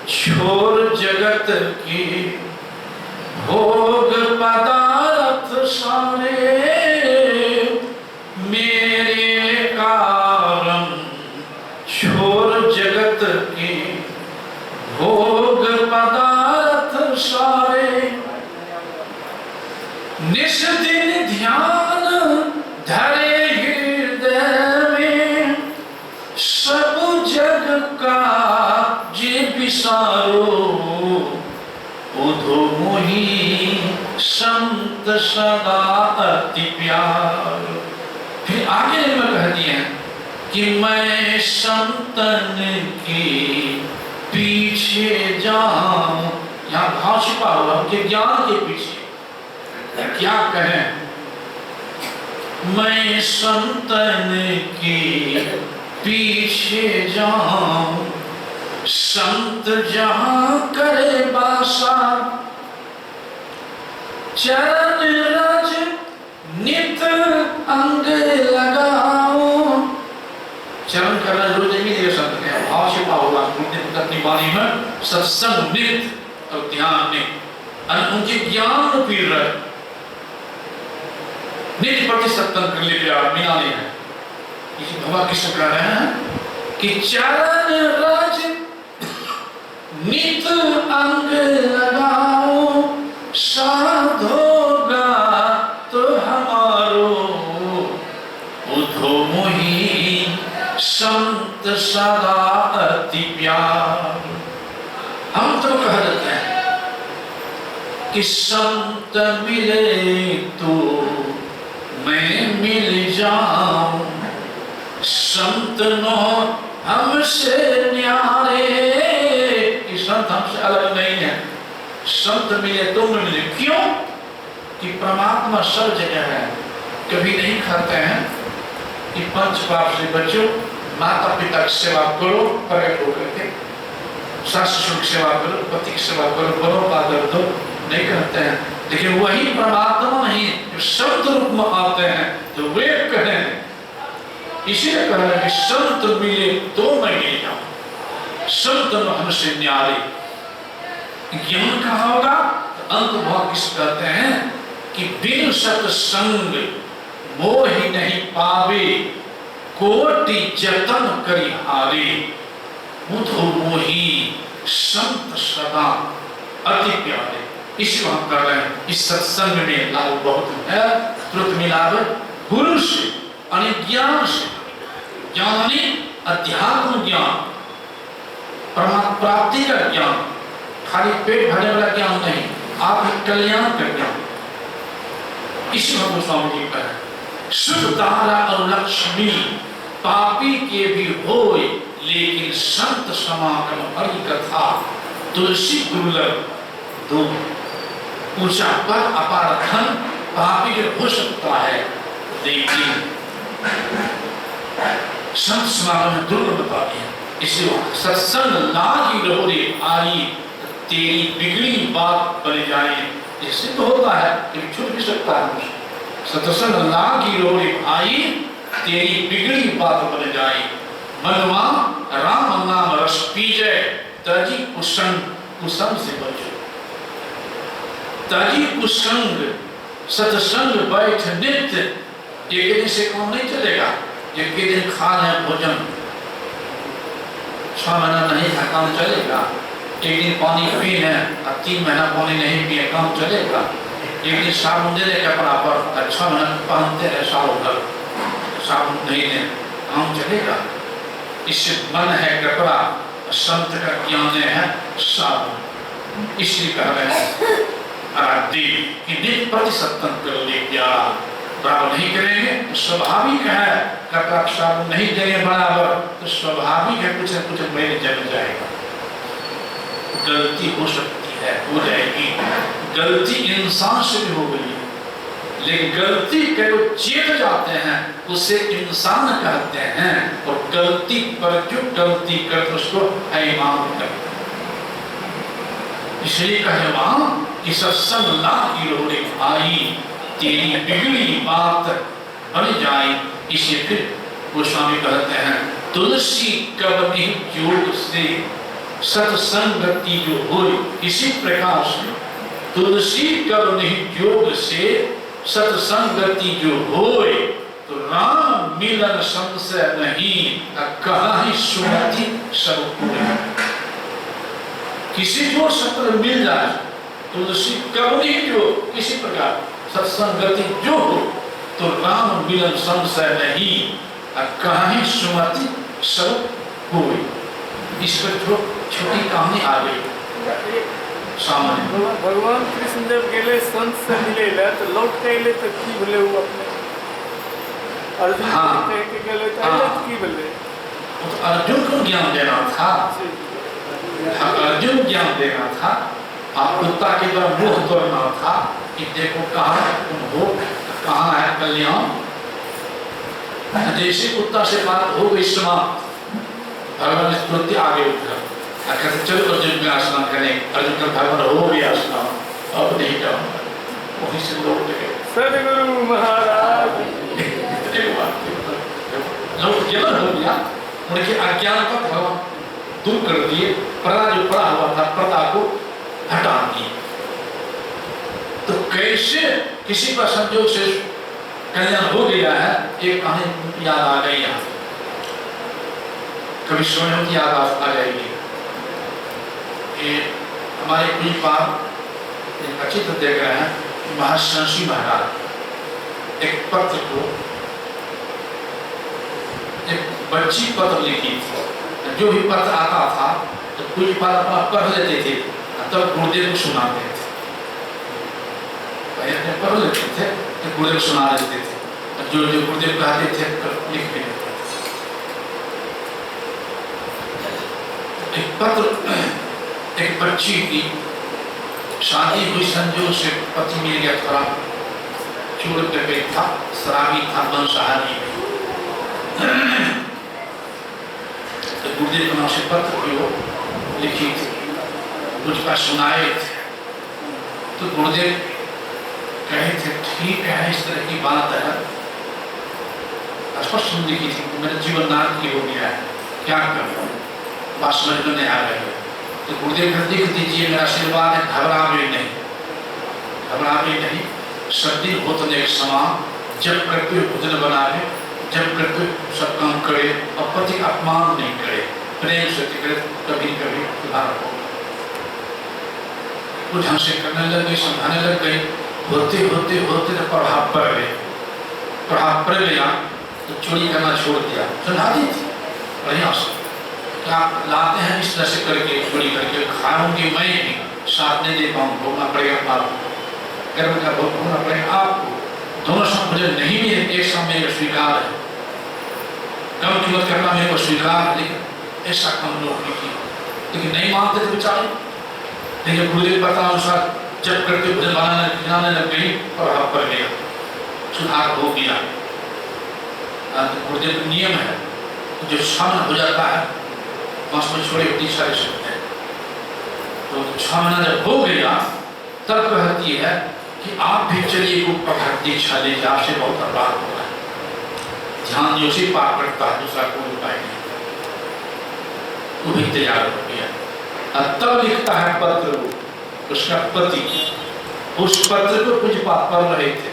छोड़ जगत की भोग पदार्थ सारे, मेरे कारण छोड़ जगत की भोग पदार्थ सारे, निस दिन ध्यान धरे हृदय में, सब जग का जे विसारो, उद्धव मोही संत सदा अति प्यार। फिर आगे में कह दिए कि मैं संतन के पीछे जाऊं, यहाँ भाव छिपा हुआ उनके ज्ञान के पीछे, क्या कहें, मैं संतन के पीछे जाऊं, संत जहां करे बासा, चरण रज नित अंग लगाओ, चरण करना रोज नहीं देगा संत ने, भाव छिपा होगा अपनी वाणी में, सत्संग नित और ध्यान ने उनके ज्ञान पीर रहे, नित्य प्रति सत्संग कर ले बिना नहीं है। इसी भगवान कृष्ण कह रहे हैं कि चरण रज नित अंग लगाओ, साधोगा तो हमारो, उद्धव मोही संत सदा अति प्यार। हम तो कह देते हैं कि संत मिले तो मैं मिल जाऊं, संत नो हमसे न्यारे, कि संत हमसे अलग नहीं है, संत मिले तो मिले, क्यों कि परमात्मा सब जगह है। कभी नहीं कहते हैं कि पंच पाप से बचो, माता पिता की सेवा करो प्रकट होकर के, सास ससुर की सेवा करो, पति की सेवा करो, बड़ों का आदर दो, नहीं करते हैं। लेकिन वही परमात्मा नहीं जो शब्द रूप में आते हैं तो वे कहें, इसीलिए कह रहे हैं कि संत मिले तो मैं मिल जाऊं, संत में हमसे न्यारे। ज्ञान कहाँ होगा? तो अंत भाव किस कहते हैं कि बिन सत्संग मोह ही नहीं पावे, कोटि जतन करी हारे, बुधो मोही संत सदा अति प्यारे। इसी हम कर रहे हैं। इस सत्संग में लाभ बहुत है। तुरंत मिलावट गुरु से, ज्ञान से, ज्ञान अध्यात्म ज्ञान, परमात्मा प्राप्ति का ज्ञान, खाली पेट भरने वाला ज्ञान नहीं, आप कल्याण का ज्ञान। इसी भगवान स्वामी जी का है। शुद्ध धारा और लक्ष्मी पापी के भी होए, लेकिन संत समागम हरि कथा, तुलसी दुर्लभ दो। ऊंचा पद अपार धन पापी के हो सकता है, लेकिन संत समागम में दुर्लभ पापी है। इसलिए सत्संग लागी रहोरे आई, तेरी बिगड़ी बात बन जाए। इससे तो होता है लेकिन छूट भी सकता है। सत्संग लागी रहोरे आई, तेरी बिगड़ी बात बन जाए। मनवा राम नाम रस पीजे, तजी कुसंग कुसंग से बचो। तजी कुसंग सत्संग बैठ नित्य। एक दिन से काम नहीं चलेगा। एक दिन खा ले भोजन, 6 महीना नहीं खा काम चलेगा। एक दिन पानी पी ले, 3 महीना पानी नहीं पिए काम चलेगा। एक दिन साबुन दे दे कपड़ा पर, 6 महीना पहनते रहे सालों भर, साबुन नहीं ले काम चलेगा। इससे मन है कपड़ा, संत का ज्ञान है साबुन। इसलिए कह रहे हैं आराध्य कि नित्य प्रति सत्संग कर ले प्यारा। बराबर नहीं करेंगे तो स्वाभाविक है, कपड़ा साबुन नहीं देंगे बराबर तो स्वाभाविक है कुछ न कुछ मेरे जम जाएगा। गलती हो सकती है, हो जाएगी। गलती इंसान से भी हो गई है, लेकिन गलती के लोग चेत जाते हैं उसे इंसान कहते हैं, और गलती पर जो गलती करते उसको हैवान कहते हैं। इसलिए कहे वहां कि सत्संग लागी रोरे आई, तेरी बिगड़ी बात बन जाए। इसे फिर गोस्वामी कहते हैं, तुलसी कब नहीं योग से सत्संगति जो हो। इसी प्रकार से तुलसी कब नहीं योग से सत्संगति जो होए, तो राम मिलन संशय नहीं, कहा ही सुमति सब पूरे। किसी को सत्र मिल जाए, तुलसी कब नहीं जो किसी प्रकार सत्संगति जो हो, तो राम मिलन संशय नहीं, कहा ही सुमति सब पूरे। इस पर छोटी कहानी आ गई सामने। भगवान कृष्ण जब गेले संत से मिले तो लौट के अले तो की बोले वो अपने अर्जुन कह के गेले तो अले तो की बोले तो अर्जुन को ज्ञान देना था। अर्जुन ज्ञान देना था, आप कुत्ता के द्वारा मुंह तोड़ना था कि देखो कहाँ तुम हो, कहाँ है कल्याण। जैसे कुत्ता से बात हो गई समाप्त, भगवान इस तुरंत आगे उठा कहते चलो अर्जुन में स्नान करें। अर्जुन का भगवान हो गया स्नान, अब नहीं जाऊंगा, वहीं से लौट गए। सदगुरु महाराज लोग केवल हो गया, उनके अज्ञान का भगवान दूर कर दिए, पर्दा जो पड़ा हुआ था पर्दा को हटा दिए। तो कैसे किसी पर संजोग से कल्याण हो गया है, एक कहानी याद आ गई यहाँ। कभी स्वयं की याद आ जाएगी। हमारे कुछ बार चित्र देख रहे हैं, महाशंसी महाराज एक पत्र को, एक बच्ची पत्र लिखी थी। जो भी पत्र आता था तो कुछ बार अपना पढ़ लेते थे, तब गुरुदेव को सुनाते थे। पहले पढ़ लेते थे तो गुरुदेव को सुना देते थे, जो जो गुरुदेव कहते थे लिख भी देते थे। एक पत्र, एक बच्ची की शादी हुई, संजोग से पति मिल गया, थोड़ा चूड़ पे गई था, शराबी था, वंशाहारी। तो गुरुदेव के नाम से पत्र की वो लिखी थी, मुझको सुनाए थे। तो गुरुदेव कहे थे ठीक है, इस तरह की बात है, स्पष्ट लिखी थी, मेरा जीवन नारक हो गया है, क्या करूं, बात समझ में नहीं आ रही है। तो गुरुदेव का लिख दीजिए, मेरा आशीर्वाद है, घबरा भी नहीं, घबरा भी नहीं। सर्दी होतने एक समान, जब करके भोजन बनावे, जब करके सब काम करे और पति का अपमान नहीं करे, प्रेम से करे, कभी कभी सुधार हो। कुछ हमसे करने लग गई, समझाने लग गई, होते होते होते तो प्रभाव पड़ गए, प्रभाव पड़ गया तो चोरी करना छोड़ दिया। समझाती थी बढ़िया से, आप लाते हैं इस तरह से करके, चोरी करके खाऊंगी मैं ही, साथ नहीं दे पाऊँ, भोगना पड़ेगा आपको, कर्म का भोग भोगना पड़ेगा आपको। दोनों समय मुझे नहीं भी है, एक समय मेरे स्वीकार है, कम कीमत करना मेरे को स्वीकार है, लेकिन ऐसा कम लोग नहीं किया, लेकिन नहीं मानते थे बेचारे। लेकिन गुरुदेव पता अनुसार जब करके भोजन बनाने लग गई, प्रभाव पड़ गया, सुधार हो गया। गुरुदेव का नियम है, जो सामना हो जाता है मांस में छोड़े इतनी सारे शब्द हैं, तो 6 महीना जब हो गया तब कहती है कि आप भी चलिए को पकड़ दीक्षा लीजिए, आपसे बहुत अपराध हो रहा है, ध्यान जो उसी पाप करता है, दूसरा कोई उपाय नहीं। वो भी तैयार हो गया। तब लिखता है पत्र, उसका पति उस पत्र को कुछ बात पढ़ रहे थे,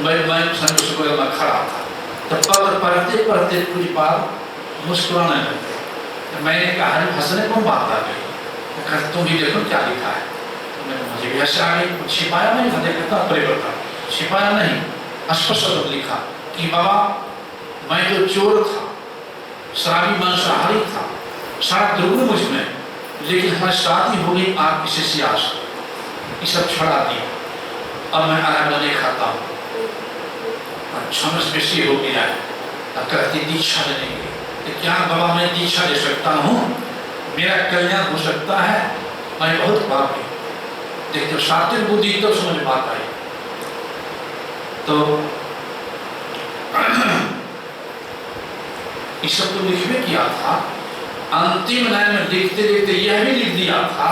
मैं खड़ा था, तो पत्र पढ़ते पढ़ते कुछ बात मुस्कुराने लगे। मैंने कहा हंसने को बात आ गई, तुम भी देखो क्या लिखा है। मुझे भी हंसी आ गई, कुछ छिपाया नहीं था, देखता परिवर्तन छिपाया नहीं, स्पष्ट लिखा कि बाबा मैं तो चोर था, शराबी मांसाहारी था, सारा दुर्गुण मुझ में, लेकिन हमारी शादी हो गई आप किसी से आस, ये सब छड़ा दिया, अब मैं आराम नहीं खाता हूँ, 6 मास बेसी हो गया है। अब कहती दीक्षा लेंगे, तो क्या बाबा मैं दीक्षा ले सकता हूँ, मेरा कल्याण हो सकता है, मैं बहुत पापी। देखते सात्विक बुद्धि तो समझ में बात आई। तो इस सब तो लिखने किया था, अंतिम लाइन में लिखते लिखते यह भी लिख दिया था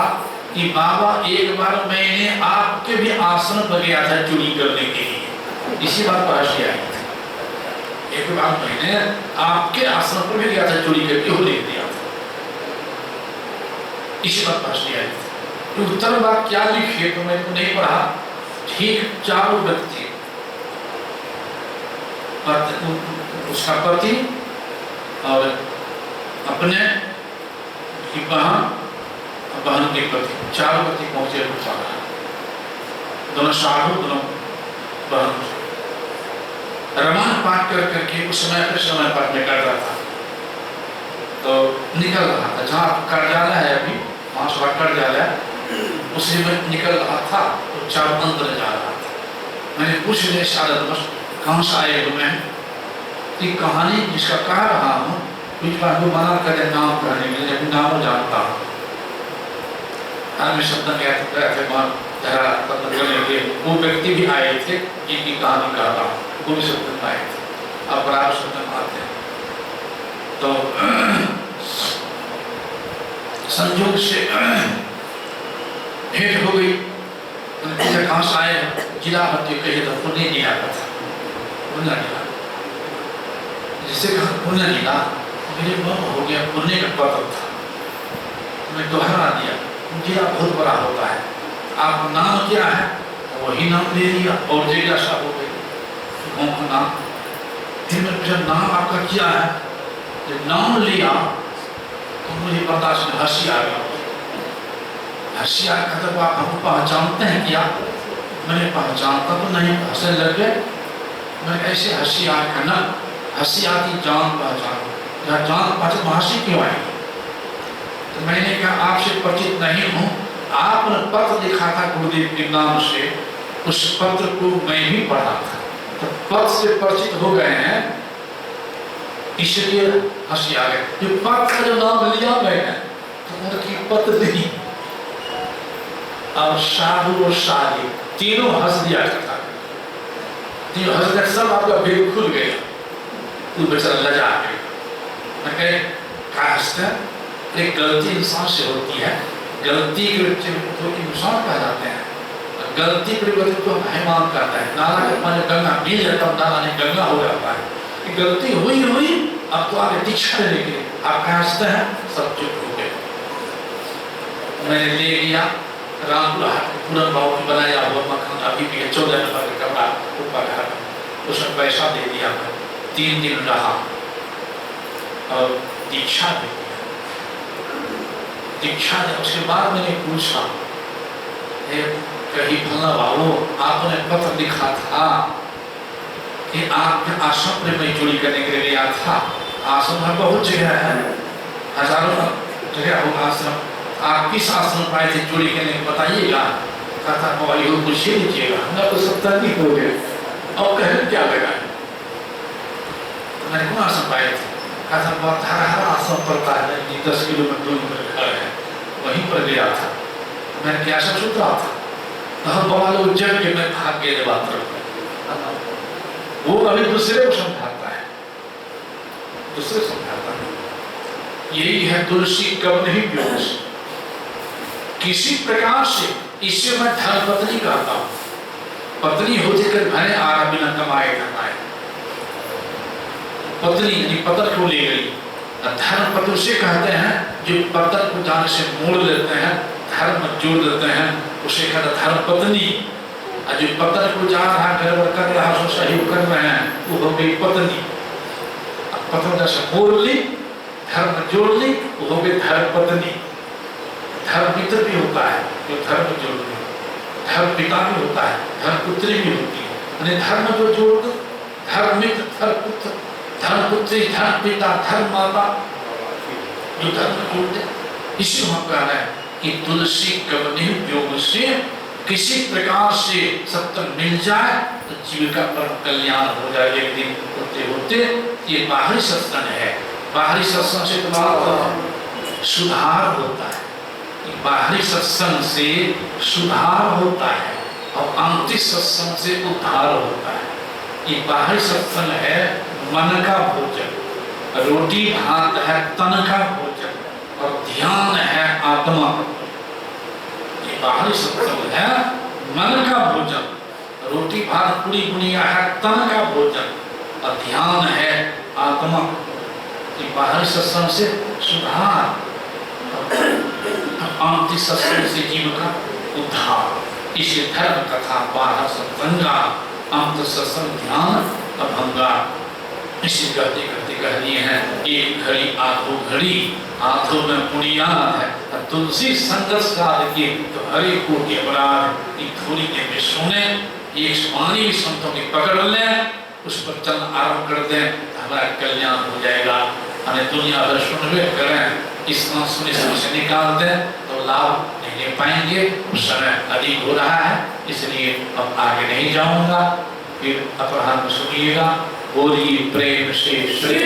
कि बाबा एक बार मैंने आपके भी आश्रम पर गया था चोरी करने के लिए, इसी बात पर हंसी आई थी। एक बार मैंने आपके आश्रम पर भी गया था चोरी करके, वो लिख दिया था, इसी बात पर हंसी आई थी। तो उत्तर बात क्या लिखे तो मैंने तो नहीं पढ़ा। ठीक 4 व्यक्ति, उसका पति और अपने की बहन के पति, 4 व्यक्ति पहुंचे रुपसारा, दोनों साधु, दोनों बहन। रामायण पाठ कर करके उस समय पाठ में कर रहा था, तो निकल रहा था जहाँ कार्यालय है अभी, वहाँ से कार्यालय उसी में निकल रहा था, तो 4 अंदर जा रहा था। मैंने पूछ लिया शारद बस कहाँ से आए हो, मैं कि कहानी जिसका कह रहा हूँ कुछ बार वो मना करे नाम कहने के लिए, नाम जानता हूँ। में शब्द थे वो व्यक्ति भी आए थे जिनकी कहानी कह रहा हूँ, वो भी शब्द आए थे, अपराध शब्द आते हैं। तो संयोग से भेंट हो गई, कहाँ से आए, जिला भर्ती कहे तो पुण्य नहीं आता था, पुण्य जिला, जिसे कहा पुण्य जिला, मेरे मन हो गया पुण्य का पत्र था, मैं दोहरा दिया, जिला बहुत बड़ा होता है, आप नाम क्या है, वही नाम ले लिया और जिज्ञासा हो गई गाँव का नाम। फिर मैं पूछा नाम आपका क्या है, जब नाम लिया तो मुझे बर्दाश्त में हंसी आ गई। हंसी आ गई, आप हमको पहचानते हैं क्या? मैंने पहचानता तो नहीं, हंसने लग गए। मैं ऐसे हंसी आ गई ना, हंसी आती जान पहचान, जान पहचान हंसी क्यों आएगी? तो मैंने कहा आपसे परिचित नहीं हूँ, आपने पत्र लिखा था गुरुदेव के नाम से, उस पत्र को मैं भी पढ़ा था, तो पत्र से परिचित हो गए हैं, इसलिए हंसी आ गई। जो पत्र का जो नाम लिया मैंने तो उनकी पत्र नहीं, और साधु और साधी तीनों हंस दिया था, तीनों हंस दिया, सब आपका भेद खुल गया, तू बेचारा लजा गया। मैं कहे क्या हंसते, एक गलती इंसान से होती है, गलती के बच्चे को इंसान कह जाते हैं, गलती के बच्चे को हैवान कहता है। नाला के पानी गंगा मिल जाता है, नाला नहीं गंगा हो जाता है। गलती हुई अब तो आगे दीक्षा लेके आप हंसते हैं, सब चुप हो गए। मैंने ले लिया रामपुर पूरन बाबू की बनाया हुआ मकान, अभी भी 14 नंबर का कमरा ऊपर है, उसमें पैसा दे दिया। मैं 3 दिन रहा और दीक्षा दे दिया। दीक्षा दे उसके बाद मैंने पूछा, कहीं फला बाबू आपने पत्र लिखा था कि आपके आश्रम में मैं चोरी करने के लिए गया था। आश्रम में बहुत जगह है, हजारों जगह हो आश्रम, आप किस आश्रम पाए थे चोरी करने को बताइएगा। कहता बाबा ये पूछिए लीजिएगा, मैं तो 70 नहीं हो गए और कहने क्या लगा। मैंने कौन आश्रम पाए थे? कहता बहुत हरा आश्रम पड़ता है, 10 किलोमीटर दूर पर घर है, वहीं पर गया था। मैंने क्या सब सुन रहा था, बाबा लोग जब के मैं भाग गए बात वो अभी दूसरे को समझाता है, दूसरे समझाता है। यही है तुलसी कब नहीं बेहोश। किसी प्रकार से इससे मैं धर्म पत्नी कहता हूँ, पत्नी होते कर भले आरा बिना कमाए कमाए, पत्नी यानी पतर को ले गई। धर्म पत्र उसे कहते हैं जो पतर को जाने से मोड़ लेते हैं, धर्म जोड़ देते हैं, उसे कहते धर्म पत्नी। और जो पतर को जा रहा गड़बड़ कर रहा है, सहयोग कर रहे हैं, वो हो गई पत्नी। पत्र जैसे मोड़ ली, धर्म जोड़ ली, वो हो गई धर्म पत्नी। धर्म मित्र भी होता है जो धर्म जोड़ ली, धर्म पिता भी होता है, धर्म पुत्री भी होती है। धर्म जो जोड़ दो, धर्म मित्र, धर्म पुत्र, धर्म पुत्री, धर्म पिता, धर्म माता, जो धर्म जोड़ दे। इसी वहां कह रहे हैं कि तुलसी कवनि योग से किसी प्रकार से सत्संग मिल जाए तो जीविका पर कल्याण हो जाए। एक दिन होते होते ये बाहरी सत्संग है, बाहरी सत्संग से तुम्हारा सुधार होता है, बाहरी सत्संग से सुधार होता है और आंतरिक सत्संग से उद्धार होता है। ये बाहरी सत्संग है मन का भोजन, रोटी भात है तन का भोजन और ध्यान है आत्मा। ये बाहरी सत्संग है मन का भोजन, रोटी भात पूरी बुनिया है तन का भोजन और ध्यान है आत्मा। ये बाहरी सत्संग से सुधार, आंतरिक सत्संग से जीव का उद्धार। इसे धर्म कथा बाहर सत्संगा, अंत सत्संग ध्यान अभंगा। इसी करते करते कह दिए हैं एक घड़ी आधो घड़ी, आधो में पुण्याद है। तुलसी संगत साध के तो हरे कोटि अपराध। एक थोड़ी देर में सुने, एक वाणी भी संतों की पकड़ लें, उस पर चलना आरंभ कर दें, हमारा कल्याण हो जाएगा। हमें दुनिया भर सुनवे करें, इतना सुने से निकाल दें तो लाभ नहीं ले पाएंगे। समय अधिक हो रहा है, इसलिए अब आगे नहीं जाऊंगा, फिर अपराध में सुनिएगा। बोलिए प्रेम से श्री